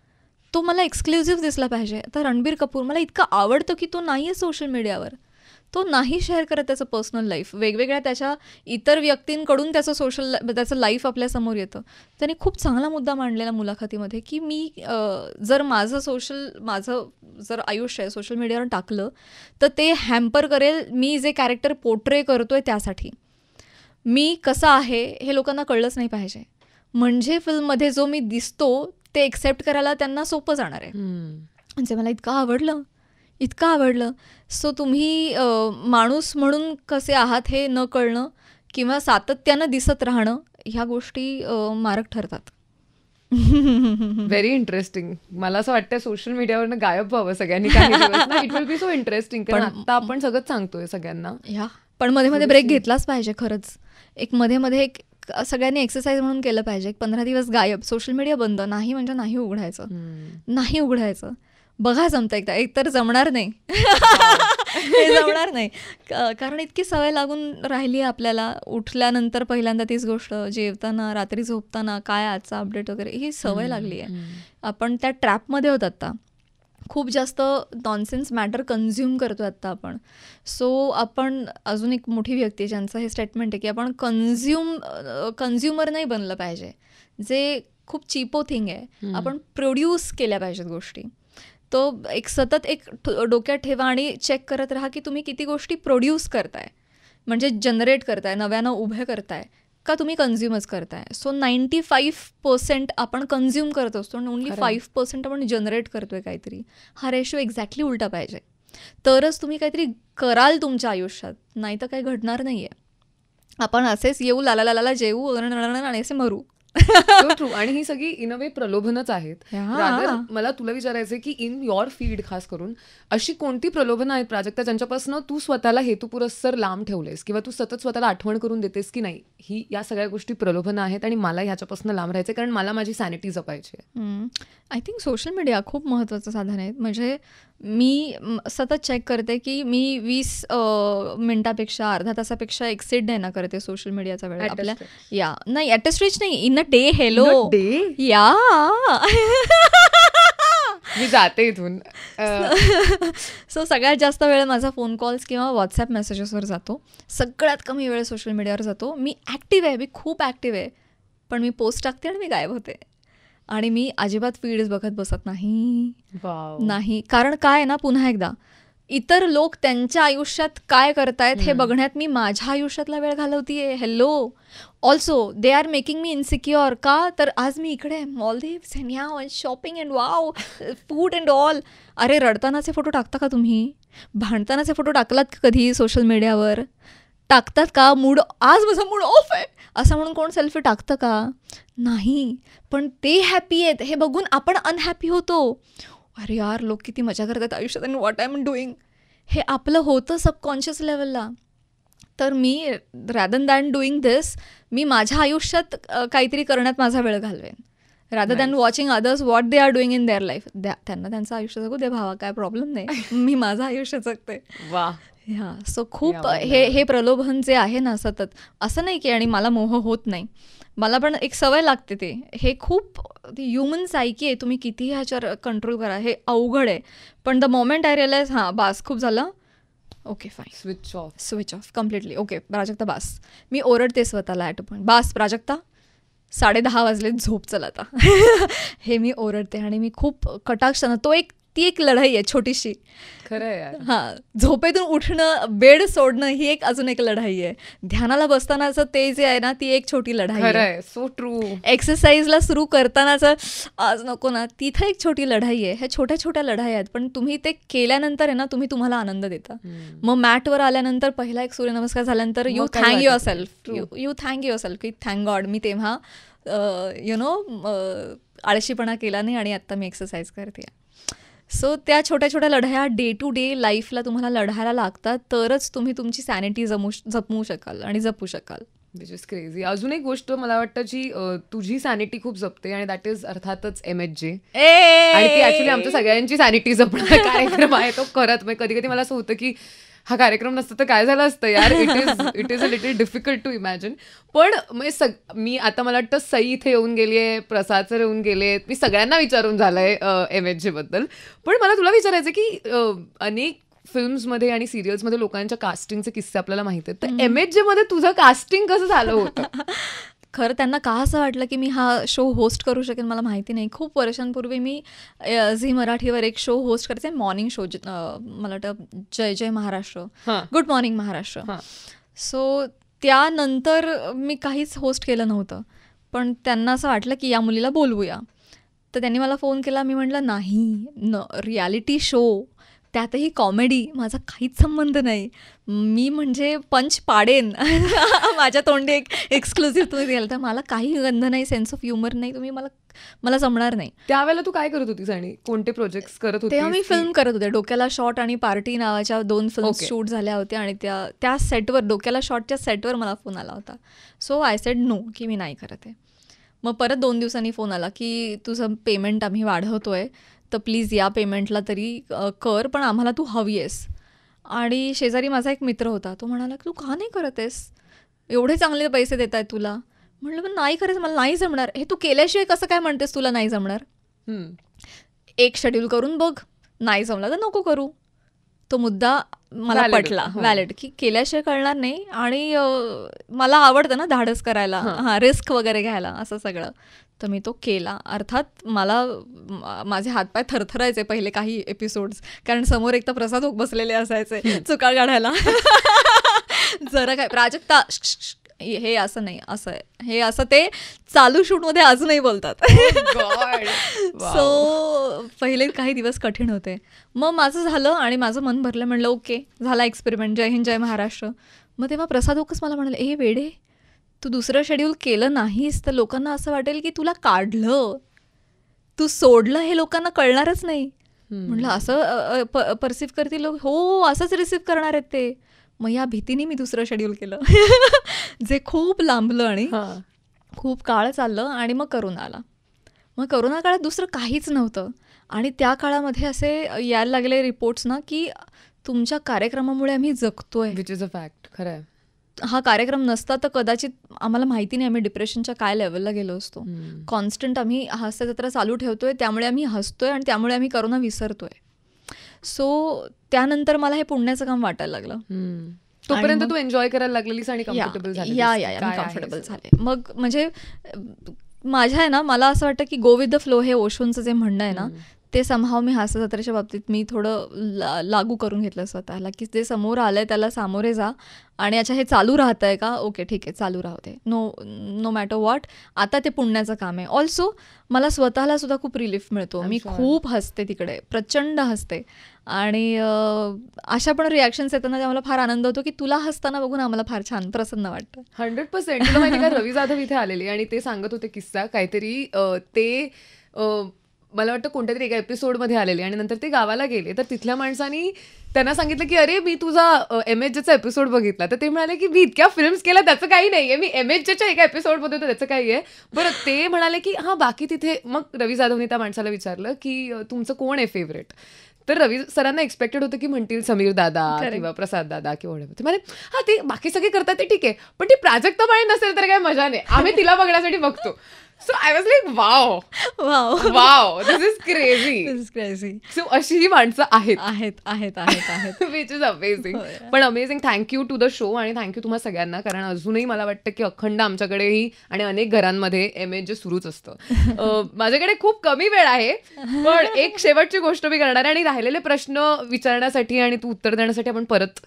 तो मला एक्सक्लुझिव्ह दिसला पाहिजे. आता रणबीर कपूर मला इतकं आवडतं की तो नाही आहे सोशल मीडियावर. तो नाही शेअर करत त्याचं पर्सनल लाईफ. वेगवेगळ्या त्याच्या इतर व्यक्तींकडून त्याचं लाईफ आपल्यासमोर येतं. त्याने खूप चांगला मुद्दा मांडलेला मुलाखतीमध्ये की मी जर माझं जर आयुष्य आहे सोशल मीडियावर टाकलं तर ते हॅम्पर करेल मी जे कॅरेक्टर पोर्ट्रे करतोय त्यासाठी. मी कसा आहे हे लोकांना कळलंच नाही पाहिजे. म्हणजे फिल्ममध्ये जो मी दिसतो ते एक्सेप्ट करायला त्यांना सोपं जाणार आहे. म्हणजे मला इतकं आवडलं. सो तुम्ही माणूस म्हणून कसे आहात हे न कळणं किंवा सातत्यानं दिसत राहणं ह्या गोष्टी मारक ठरतात. Very interesting. मला असं वाटतं सोशल मीडियावरनं गायब व्हावं सगळ्यांनी काही दिवस ना. It will be so interesting. कारण आता आपण सगळंच सांगतोय सगळ्यांना. पण मध्ये ब्रेक घेतलाच पाहिजे खरंच. एक मध्ये एक सगळ्यांनी एक्सरसाइज म्हणून केलं पाहिजे. 15 दिवस गायब, सोशल मीडिया बंद. नाही म्हणजे नाही उघडायचं. बघा जमतं एकतर जमणार नाही. हे जमणार नाही कारण इतकी सवय लागून राहिली आहे आपल्याला. उठल्यानंतर पहिल्यांदा तीच गोष्ट, जेवताना, रात्री झोपताना काय आजचा अपडेट वगैरे, ही सवय लागली आहे. आपण त्या ट्रॅपमध्ये होत आता. खूप जास्त नॉनसेन्स मॅटर कन्झ्युम करतो आत्ता आपण. सो आपण अजून एक मोठी व्यक्ती ज्यांचं हे स्टेटमेंट आहे की आपण कन्झ्युमर नाही बनलं पाहिजे. जे खूप चिपो थिंग आहे. आपण प्रोड्यूस केल्या पाहिजेत गोष्टी. तो सतत एक डोक्यात ठेवा आणि चेक करत राहा की तुम्ही किती गोष्टी प्रोड्यूस करताय, म्हणजे जनरेट करताय, नव्यानं उभे करताय का तुम्ही कन्झ्युमच करताय. सो 95% आपण कन्झ्युम करत असतो आणि ओन्ली 5% आपण जनरेट करतोय काहीतरी. हा रेशो एक्झॅक्टली उलटा पाहिजे. तरच तुम्ही काहीतरी कराल तुमच्या आयुष्यात. नाही तर काही घडणार नाही आहे. आपण असेच येऊ, लाला जेऊ आणि असे मरू. ट्रू. आणि ही सगळी इन अ वे प्रलोभनच आहेत. रादर मला तुला विचारायचं की इन युअर फील्ड खास करून अशी कोणती प्रलोभनं आहेत प्राजक्ता ज्यांच्यापासून तू स्वतःला हेतुपुरस्सर लांब ठेवलेस किंवा तू सतत स्वतःला आठवण करून देतेस की नाही ही या सगळ्या गोष्टी प्रलोभनं आहेत आणि मला ह्याच्यापासून लांब राहायचं कारण मला माझी सॅनिटी जपायची आहे. आय थिंक सोशल मीडिया खूप महत्त्वाचं साधन आहे. म्हणजे मी सतत चेक करते की मी 20 मिनिटापेक्षा अर्धा तासापेक्षा एक्सिड नाही ना करते सोशल मीडियाचा वेळ आपल्या. नाही ॲटेस्ट रीच नाही, इन अ डे. हेलो या मी जाते इथून. सो सगळ्यात जास्त वेळ माझा फोन कॉल्स किंवा व्हॉट्सॲप मेसेजेसवर जातो. सगळ्यात कमी वेळ सोशल मीडियावर जातो. मी ॲक्टिव्ह आहे, मी खूप ॲक्टिव्ह आहे. पण मी पोस्ट टाकते आणि मी गायब होते. आणि मी अजिबात फीड्स बघत बसत नाही. कारण काय आहे ना, पुन्हा एकदा इतर लोक त्यांच्या आयुष्यात काय करतायत हे बघण्यात मी माझ्या आयुष्यातला वेळ घालवतीये. Hello. Also they are making me insecure. का तर आज मी इकडे मॉलदीव्स अँड ह्या shopping and wow food and all. अरे रडतानाचे फोटो टाकता का तुम्ही? भांडतानाचे फोटो टाकलात का कधी सोशल मीडियावर? टाकतात का? आज माझा मूड ऑफ आहे असं म्हणून कोण सेल्फी टाकतं का? नाही. पण ते हॅपी आहेत हे बघून आपण अनहॅपी होतो. अरे यार लोक किती मजा करतात आयुष्यात आणि व्हॉट आय एम डुईंग. हे आपलं होतं सबकॉन्शियस लेवलला. तर मी रॅदर दॅन डुईंग दिस मी माझ्या आयुष्यात काहीतरी करण्यात माझा वेळ घालवेन rather than watching others what they are doing in their life. त्यांना त्यांचं आयुष्य जगू दे भावा, काय प्रॉब्लेम नाही. मी माझं आयुष्य जगते. वा. ह्या सो खूप हे प्रलोभन जे आहे ना सतत, असं नाही की आणि मला मोह होत नाही, मला पण एक सवय लागते. ते हे खूप ह्युमन सायकी आहे. तुम्ही कितीही ह्याच्यावर कंट्रोल करा, हे अवघड आहे. पण द मोमेंट आय रिअलाइज हां बास खूप झालं, okay fine, switch off completely. Okay Prajakta बास. मी ओरडते स्वतःला ॲट अ पॉईंट, बास प्राजक्ता 10:30 वाजलेत, झोप चल आता. हे मी ओरडते आणि मी खूप कटाक्षानं ती एक लढाई आहे छोटीशी. खरं आहे. हां, झोपेतून उठणं, बेड सोडणं ही एक अजून एक लढाई आहे. ध्यानाला बसतानाचं ते जे आहे ना ती एक छोटी लढाई आहे. So true. एक्सरसाइजला सुरू करतानाचं आज नको ना, तिथं एक छोटी लढाई आहे. ह्या छोट्या छोट्या लढाई आहेत, पण तुम्ही ते केल्यानंतर आहे ना तुम्हाला आनंद देता. मग मॅटवर आल्यानंतर पहिला एक सूर्यनमस्कार झाल्यानंतर you thank your self, you thank your self की थँक गॉड मी तेव्हा आळशीपणा केला नाही आणि आत्ता मी एक्सरसाइज करते. सो त्या छोट्या छोट्या लढाया डे टू डे लाईफला तुम्हाला लढायला लागतात, तरच तुम्ही तुमची सॅनिटी जपवू शकाल आणि जपू शकाल. Which is crazy. अजून एक गोष्ट मला वाटतं जी तुझी सॅनिटी खूप जपते आणि दॅट इज अर्थातच MHJ. आणि ती ऍक्च्युली आमच्या सगळ्यांची सॅनिटी जपणारा कार्यक्रम आहे तो. खरंच म्हणजे कधी कधी मला असं होतं की हा कार्यक्रम नसतं तर काय झालं असतं यार. It is a little difficult to imagine. पण मी आता मला वाटतं सई इथे येऊन गेली आहे, प्रसाद सर येऊन गेले, मी सगळ्यांना विचारून झालंय MHJ बद्दल. पण मला तुला विचारायचं की अनेक फिल्म्समध्ये आणि सिरियल्समध्ये लोकांच्या कास्टिंगचे किस्से आपल्याला माहिती आहेत, तर MHJ मध्ये तुझं कास्टिंग कसं झालं होतं? खरं त्यांना का असं वाटलं की मी हा शो होस्ट करू शकेन मला माहिती नाही. खूप वर्षांपूर्वी मी झी मराठीवर एक शो होस्ट करते, मॉर्निंग शो, मला वाटतं जय जय Maharashtra, good morning Maharashtra. So त्यानंतर मी काहीच होस्ट केलं नव्हतं, पण त्यांना असं वाटलं की या मुलीला बोलवूया, तर त्यांनी मला फोन केला. मी म्हटलं नाही, रियालिटी शो त्यातही कॉमेडी माझा काहीच संबंध नाही. मी म्हणजे पंच पाडेन माझ्या तोंडी एक एक्सक्लुझिव्ह तुम्ही दिलं तर मला काही गंध नाही, सेन्स ऑफ ह्युमर नाही, तुम्ही मला जमणार नाही. त्यावेळेला तू काय करत होतीस आणि कोणते प्रोजेक्ट्स करत होतीस? तेव्हा मी फिल्म करत होते. डोक्याला शॉट आणि पार्टी नावाच्या 2 फिल्म शूट झाल्या होत्या आणि त्या सेटवर, डोक्याला शॉटच्या सेटवर मला फोन आला होता. सो आय सेड नो की मी नाही करत आहे. मग परत 2 दिवसांनी फोन आला की तुझं पेमेंट आम्ही वाढवतोय तर प्लीज या पेमेंटला तरी कर, पण आम्हाला तू हवी आहेस. आणि शेजारी माझा एक मित्र होता, तो म्हणाला की तू का नाही करत आहेस, एवढे चांगले पैसे देत आहेत तुला. म्हटलं पण नाही करायचं, मला नाही जमणार. हे तू केल्याशिवाय कसं काय म्हणतेस तुला नाही जमणार? एक शेड्यूल करून बघ, नाही जमला तर नको करू. तो मुद्दा मला पटला, व्हॅलिड, की केल्याशिवाय कळणार नाही. आणि मला आवडतं ना धाडस करायला, हां रिस्क वगैरे घ्यायला, असं सगळं. तर मी तो केला. अर्थात मला माझे हातपाय थरथरायचे पहिले काही एपिसोड्स, कारण समोर एक तर प्रसाद बसलेले असायचे चुका काढायला. जरा काय प्राजक्ता हे असं नाही, असं आहे, हे असं ते चालू शूटमध्ये अजूनही बोलतात. सो पहिले काही दिवस कठीण होते. मग माझं झालं आणि माझं मन भरलं. म्हणलं ओके झाला एक्सपेरिमेंट, जय हिंद जय महाराष्ट्र. मग तेव्हा प्रसाद ओकच मला म्हणाले, ए वेडे तू दुसरं शेड्यूल केलं नाहीस तर लोकांना असं वाटेल की तुला काढलं, तू सोडलं, हे लोकांना कळणारच नाही. म्हटलं असं परसिव्ह करतील लोक? हो असंच रिसिव्ह करणार आहेत ते. मग या भीतीने मी दुसरं शेड्यूल केलं जे खूप लांबलं आणि खूप काळ चाललं. आणि मग करोना आला. मग करोना काळात दुसरं काहीच नव्हतं आणि त्या काळामध्ये असे यायला लागले रिपोर्ट्स ना की तुमच्या कार्यक्रमामुळे आम्ही जगतोय, विच इज अ फॅक्ट. खरं आहे. हा कार्यक्रम नसता तर कदाचित आम्हाला माहिती नाही आम्ही डिप्रेशनच्या काय लेवलला गेलो असतो. कॉन्स्टंट आम्ही हास्य जत्रा चालू ठेवतोय, त्यामुळे आम्ही हसतोय आणि त्यामुळे आम्ही करोना विसरतोय. सो त्यानंतर मला हे पुण्याचं काम वाटायला लागलं. तोपर्यंत तू एन्जॉय करायला लागलेलीस आणि कम्फर्टेबल झाली. कम्फर्टेबल झाले. मग म्हणजे माझ्या आहे ना, मला असं वाटतं की गो विथ द फ्लो हे ओशोंचं जे म्हणणं आहे ना ते समहाव मी हास्य जत्रेच्या बाबतीत मी थोडं लागू करून घेतलं स्वतःला, की जे समोर आलंय त्याला सामोरे जा आणि अच्छा हे चालू राहतंय का, ओके ठीक आहे चालू राहू दे, नो मॅटर व्हॉट, आता ते पुण्याचं काम आहे. ऑल्सो मला स्वतःला सुद्धा खूप रिलीफ मिळतो, मी खूप हसते तिकडे, प्रचंड हसते. आणि अशा पण रिॲक्शन्स येतात ना, त्या मला फार आनंद होतो, की तुला हसताना बघून आम्हाला फार छान प्रसन्न वाटतं. 100%. तुला माहिती का, रवी जाधव इथे आलेले आणि ते सांगत होते किस्सा काहीतरी, ते मला वाटतं कोणत्या तरी एका एपिसोडमध्ये आलेले आणि नंतर ते गावाला गेले, तर तिथल्या माणसानी त्यांना सांगितलं की अरे मी तुझा MHJचा एपिसोड बघितला. तर ते म्हणाले की मी इतक्या फिल्म्स केल्या त्याचं काही नाहीये, मी MHJच्या एका एपिसोडमध्ये होतं त्याचं काही आहे. बरं ते म्हणाले की हां बाकी तिथे. मग रवी जाधवनी त्या माणसाला विचारलं की तुमचं कोण आहे फेवरेट. तर रवी सरांना एक्सपेक्टेड होतं की म्हणतील समीर दादा किंवा प्रसाद दादा किंवा ते म्हणे हां ते बाकी सगळे करतात ते ठीक आहे, पण ती प्राजक्ता पाळे नसेल तर काय मजा नाही, आम्ही तिला बघण्यासाठी बघतो. So I was like wow wow this is crazy. So अशी ही माणसं आहेत विच इज अमेझिंग. पण amazing. Thank you to the show आणि थँक्यू तुम्हा सगळ्यांना, कारण अजूनही मला वाटतं की अखंड आमच्याकडेही आणि अनेक घरांमध्ये MHJ सुरूच असतं. माझ्याकडे खूप कमी वेळ आहे, पण एक शेवटची गोष्ट मी करणार आहे आणि राहिलेले प्रश्न विचारण्यासाठी आणि तू उत्तर देण्यासाठी आपण परत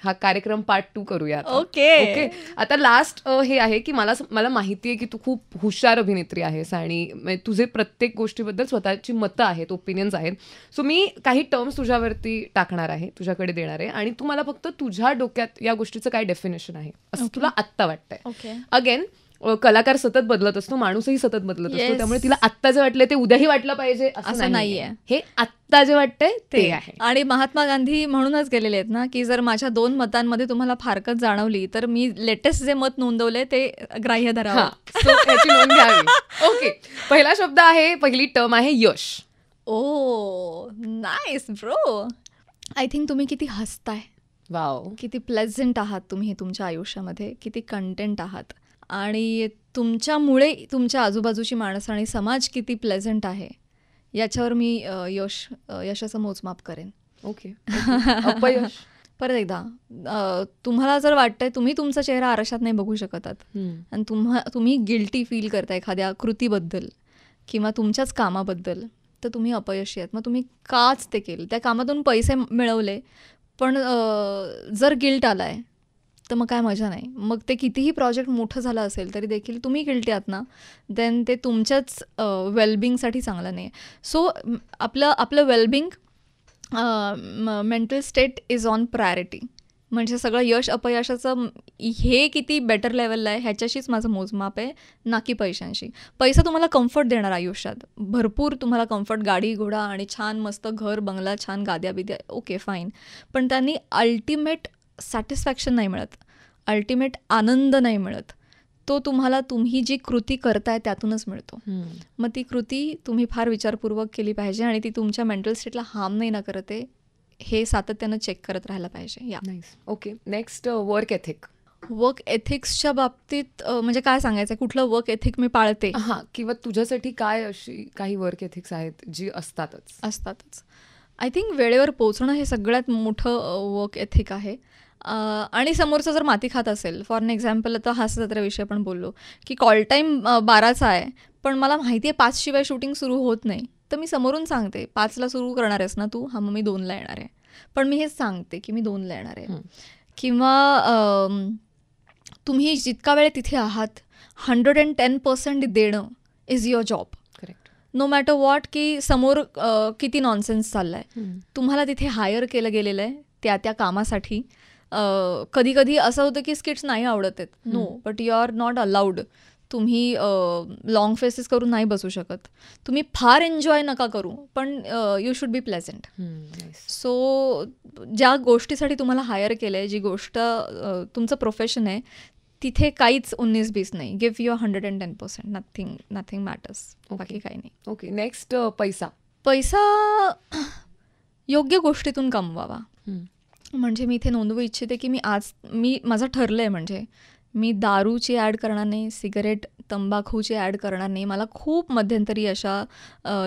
हा कार्यक्रम पार्ट 2 करूया. ओके. आता लास्ट हे आहे की मला माहिती आहे की तू खूप हुशार अभिनेत्री आहेस आणि तुझे प्रत्येक गोष्टीबद्दल स्वतःची मतं आहेत, ओपिनियन्स आहेत. सो मी काही टर्म्स तुझ्यावरती टाकणार आहे, तुझ्याकडे देणार आहे आणि तू मला फक्त तुझ्या डोक्यात या गोष्टीचं काय डेफिनेशन आहे असं तुला आत्ता वाटतंय. अगेन कलाकार सतत बदलत असतो, माणूसही सतत बदलत असतो, त्यामुळे तिला आत्ता जे वाटलंय ते उद्याही वाटलं पाहिजे असं नाहीये. हे आत्ता जे वाटतंय ते आहे. आणि महात्मा गांधी म्हणूनच गेलेले आहेत ना, की जर माझ्या 2 मतांमध्ये तुम्हाला फारकत जाणवली तर मी लेटेस्ट जे मत नोंदवले ते ग्राह्य धरावं. याची नोंद घ्यावी. ओके. पहिला शब्द आहे, पहिली टर्म आहे Yash. Oh nice bro. I think तुम्ही किती हसताय, वाव, किती प्लेझंट आहात तुम्ही तुमच्या आयुष्यामध्ये, किती कंटेंट आहात आणि तुमच्यामुळे तुमच्या आजूबाजूची माणसं आणि समाज किती प्लेझंट आहे याच्यावर मी यशाचं मोजमाप करेन. ओके. अपयश परत एकदा, तुम्हाला जर वाटतंय तुम्ही तुमचा चेहरा आरशात नाही बघू शकत आणि तुम्ही गिल्टी फील करता एखाद्या कृतीबद्दल किंवा तुमच्याच कामाबद्दल, तर तुम्ही अपयशी आहात. मग तुम्ही काच ते केलं, त्या कामातून पैसे मिळवले, पण जर गिल्ट आलाय तर मग काय मजा नाही. मग ते कितीही प्रोजेक्ट मोठं झालं असेल तरी देखील तुम्ही गिल्टी आहात ना, देन ते तुमच्याच वेलबिंगसाठी चांगलं नाही. सो आपलं wellbeing, mental state is on priority. म्हणजे सगळं यश अपयशाचं हे किती बेटर लेवलला आहे ह्याच्याशीच माझं मोजमाप आहे, ना की पैशांशी. पैसा तुम्हाला कम्फर्ट देणार आयुष्यात, भरपूर तुम्हाला कम्फर्ट, गाडी घोडा आणि छान मस्त घर बंगला, छान गाद्या बिद्या, ओके फाईन, पण त्यांनी अल्टिमेट सॅटिस्फॅक्शन नाही मिळत, अल्टिमेट आनंद नाही मिळत. तो तुम्हाला तुम्ही जी कृती करताय त्यातूनच मिळतो. मग ती कृती तुम्ही फार विचारपूर्वक केली पाहिजे आणि ती तुमच्या मेंटल स्टेटला हार्म नाही ना करत आहे हे सातत्यानं चेक करत राहायला पाहिजे. Okay. Next, work ethic. Work एथिक्सच्या बाबतीत म्हणजे काय सांगायचं, कुठलं वर्क एथिक मी पाळते, हां, किंवा तुझ्यासाठी काय अशी काही वर्क एथिक्स आहेत जी असतातच. आय थिंक वेळेवर पोहोचणं हे सगळ्यात मोठं वर्क एथिक आहे. आणि समोरचं जर माती खात असेल, फॉर एन एक्झाम्पल आता हास्य जत्रेविषयी आपण बोललो की कॉल टाईम 12चा आहे, पण मला माहिती आहे 5 शिवाय शूटिंग सुरू होत नाही, तर मी समोरून सांगते 5ला सुरू करणार आहेस ना तू, हां मग मी 2ला येणार आहे, पण मी हेच सांगते की मी 2ला येणार आहे. किंवा तुम्ही जितका वेळ तिथे आहात 110% देणं is your job. No matter what, की समोर किती नॉनसेन्स चाललाय, तुम्हाला तिथे हायर केलं गेलेलं आहे त्या कामासाठी. कधी कधी असं होतं की स्किट्स नाही आवडत आहेत, no, but you are not allowed. तुम्ही लॉंग फेसेस करून नाही बसू शकत, तुम्ही फार एन्जॉय नका करू, पण you should be pleasant. So ज्या गोष्टीसाठी तुम्हाला हायर केलं आहे, जी गोष्ट तुमचं प्रोफेशन आहे, तिथे काहीच 19-20 नाही. Give your 110%. नथिंग मॅटर्स, बाकी काही नाही. ओके. नेक्स्ट, पैसा योग्य गोष्टीतून कमवावा. म्हणजे मी इथे नोंदवू इच्छिते की मी माझं ठरलं आहे, म्हणजे मी दारूची ॲड करणार नाही, सिगरेट तंबाखूची ॲड करणार नाही. मला खूप मध्यंतरी अशा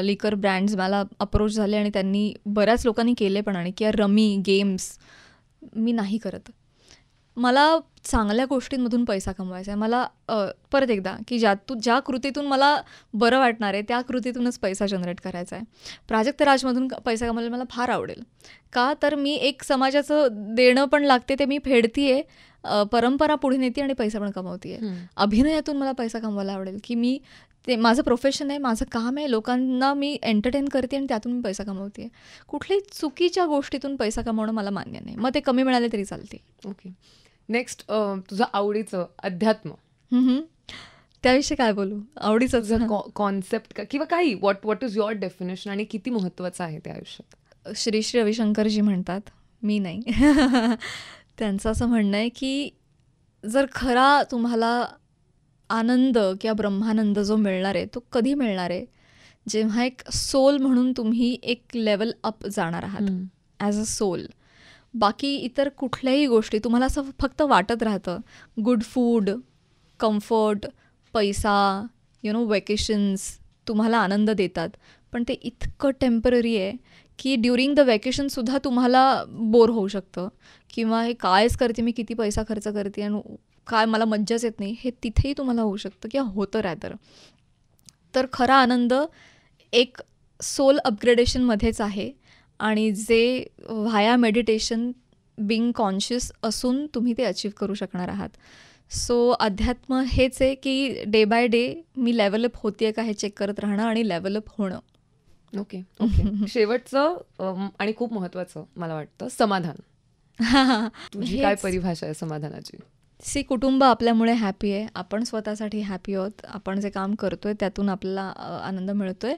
लिकर ब्रँड्स मला अप्रोच झाले आणि त्यांनी बऱ्याच लोकांनी केले पण, आणि की रमी गेम्स मी नाही करत. मला चांगल्या गोष्टींमधून पैसा कमवायचा आहे. मला परत एकदा की ज्या कृतीतून मला बरं वाटणार आहे त्या कृतीतूनच पैसा जनरेट करायचा आहे. प्राजक्त राजमधून पैसा कमवायला मला फार आवडेल. का तर मी एक समाजाचं देणं पण लागते ते मी फेडतीये, परंपरा पुढे नेते आणि पैसा पण कमवते. अभिनयातून मला पैसा कमवायला आवडेल की मी ते माझं प्रोफेशन आहे, माझं काम आहे, लोकांना मी एंटरटेन करते आणि त्यातून मी पैसा कमवते. कुठल्याही चुकीच्या गोष्टीतून पैसा कमवणं मला मान्य नाही. मग ते कमी मिळाले तरी चालते. ओके. नेक्स्ट तुझं आवडीचं अध्यात्म. त्याविषयी काय बोलू? आवडीचं कॉन्सेप्ट किंवा काही व्हॉट इज युअर डेफिनेशन आणि किती महत्वाचं आहे त्या आयुष्यात? श्री श्री रविशंकरजी म्हणतात, मी नाही. त्यांचं असं म्हणणं आहे की जर खरा तुम्हाला आनंद किंवा ब्रह्मानंद जो मिळणार आहे तो कधी मिळणार आहे? जेव्हा एक सोल म्हणून तुम्ही एक लेवल अप जाणार आहात ॲज अ सोल. बाकी इतर कुठल्याही गोष्टी तुम्हाला असं फक्त वाटत राहतं, गुड फूड, कम्फर्ट, पैसा, वेकेशन्स तुम्हाला आनंद देतात, पण ते इतकं टेम्पररी आहे की ड्युरिंग द वेकेशनसुद्धा तुम्हाला बोर होऊ शकतं किंवा हे कायच करते मी, किती पैसा खर्च करते आणि काय मला मज्जाच येत नाही, हे तिथेही तुम्हाला होऊ शकतं किंवा होतं रॅदर. तर खरा आनंद एक सोल अपग्रेडेशनमध्येच आहे आणि जे व्हाया मेडिटेशन, बिंग कॉन्शियस असून तुम्ही ते अचीव करू शकणार आहात. सो अध्यात्म हेच आहे की day by day me level up होते का हे चेक करत राहणं आणि लेवलअप होणं. ओके. शेवटचं आणि खूप महत्वाचं मला वाटतं समाधान. तुझी काय परिभाषा आहे समाधानाची? कुटुंब आपल्यामुळे हॅपी आहे, आपण स्वतःसाठी हॅपी आहोत, आपण जे काम करतोय त्यातून आपल्याला आनंद मिळतोय.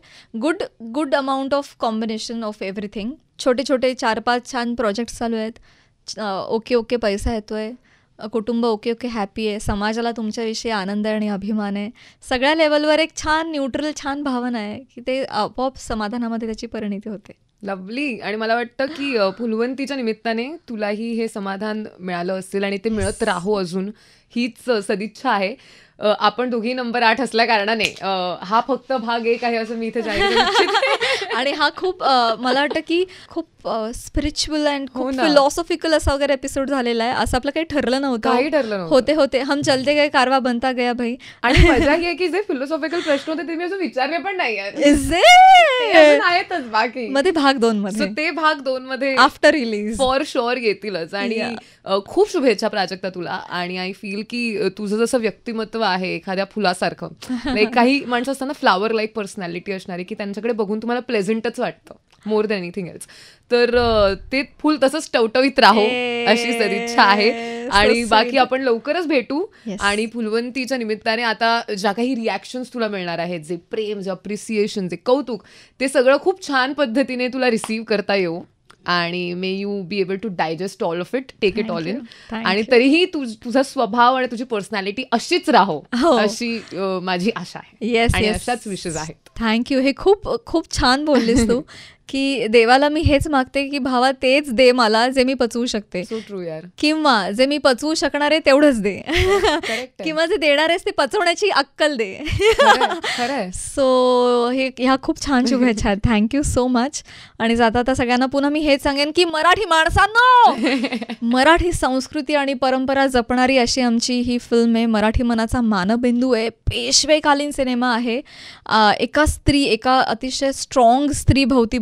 Good amount of combination of everything. छोटे छोटे 4-5 छान प्रोजेक्ट्स चालू आहेत, ओके पैसा येतोय, कुटुंब ओके हॅपी आहे, समाजाला तुमच्याविषयी आनंद आहे आणि अभिमान आहे. सगळ्या लेवलवर एक छान न्यूट्रल छान भावना आहे की ते आपोआप समाधानामध्ये त्याची परिणिती होते. लवली. आणि मला वाटतं की फुलवंतीच्या निमित्ताने तुलाही हे समाधान मिळालं असेल आणि ते मिळत राहो अजून, हीच सदिच्छा आहे. आपण दोघी नंबर 8 असल्या कारणाने हा फक्त भाग 1 आहे असं मी इथे जाहीर करू इच्छिते. आणि हा खूप मला वाटतं की खूप स्पिरिच्युअल अँड खूप फिलॉसॉफिकल असा वगैरे एपिसोड झालेला आहे. असं आपलं काही ठरलं नव्हतं. काही ठरलं नव्हतं. होते हम चलते गए कारवा बनता गया भाई. आणि मजा ही आहे की जे फिलॉसॉफिकल प्रश्न होते ते मी असं विचारले पण नाही आहेतच बाकी मध्ये भाग 2 मध्ये. ते भाग 2 मध्ये आफ्टर रिलीज फॉर शुअर येतीलच. आणि खूप शुभेच्छा प्राजक्ता तुला. आणि आय फील की तुझं जसं व्यक्तिमत्व आहे एखाद्या फुलासारखं, काही माणसं असताना फ्लावर लाईक पर्सनॅलिटी असणारी की त्यांच्याकडे बघून तुम्हाला प्लेझंटच वाटतं मोर दॅन एनिथिंग एल्स. तर ते फुल तसंच टवटवीत राहो अशी सदिच्छा आहे. आणि बाकी आपण लवकरच भेटू. आणि फुलवंतीच्या निमित्ताने आता ज्या काही रिॲक्शन्स तुला मिळणार आहेत, जे प्रेम, जे अप्रिसिएशन, जे कौतुक, ते सगळं खूप छान पद्धतीने तुला रिसीव्ह करता येऊ. आणि may you be able to digest all of it, take it all in. आणि तरीही तुझा स्वभाव आणि तुझी पर्सनॅलिटी अशीच राहो अशी माझी आशा आहे. आणि अशाच विशेष आहेत. थँक्यू. हे खूप खूप छान बोललीस तू की देवाला मी हेच मागते की भावा तेच दे मला जे मी पचवू शकते. सो ट्रू यार. किंवा जे मी पचवू शकणार आहे तेवढंच दे, किंवा जे देणार आहेस ते पचवण्याची अक्कल दे. सो ह्या खूप छान शुभेच्छा आहेत. Thank you so much. आणि जाता सगळ्यांना पुन्हा मी हेच सांगेन की मराठी माणसांनो, मराठी संस्कृती आणि परंपरा जपणारी अशी आमची ही फिल्म आहे. मराठी मनाचा मानबिंदू आहे, पेशवेकालीन सिनेमा आहे. एका अतिशय स्ट्रॉंग स्त्री भोवती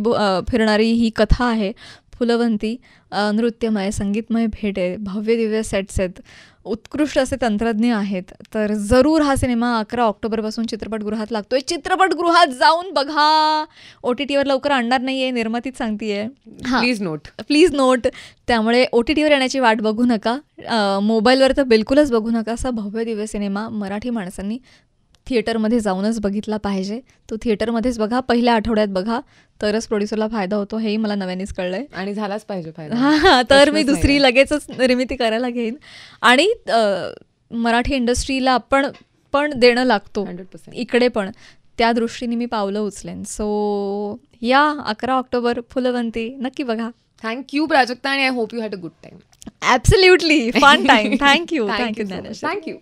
फिरणारी ही कथा आहे फुलवंती. नृत्यमय, संगीतमय भेट आहे, भव्य दिव्य सेट्स आहेत, उत्कृष्ट असे तंत्रज्ञ आहेत. तर जरूर हा सिनेमा 11 ऑक्टोबरपासून चित्रपटगृहात लागतोय. चित्रपटगृहात जाऊन बघा. OTTवर लवकर आणणार नाहीये, निर्मातीच सांगतेय. Please note. त्यामुळे OTTवर येण्याची वाट बघू नका, मोबाईलवर तर बिलकुलच बघू नका. असा भव्य दिव्य सिनेमा मराठी माणसांनी थिएटरमध्ये जाऊनच बघितला पाहिजे. तो थिएटरमध्येच बघा, पहिल्या आठवड्यात बघा, तरच प्रोड्युसरला फायदा होतो. हेही मला नव्यानेच कळलंय. आणि झालाच पाहिजे फायदा. हां, तर मी दुसरी लगेचच निर्मिती करायला घेईन. आणि मराठी इंडस्ट्रीला आपण पण देणं लागतो 100% इकडे पण, त्या दृष्टीने मी पावलं उचलेन. सो 11 ऑक्टोबर फुलवंती नक्की बघा. थँक्यू प्राजक्ता. आणि I hope you had a good time. Absolutely fun time. Thank you. Thank you.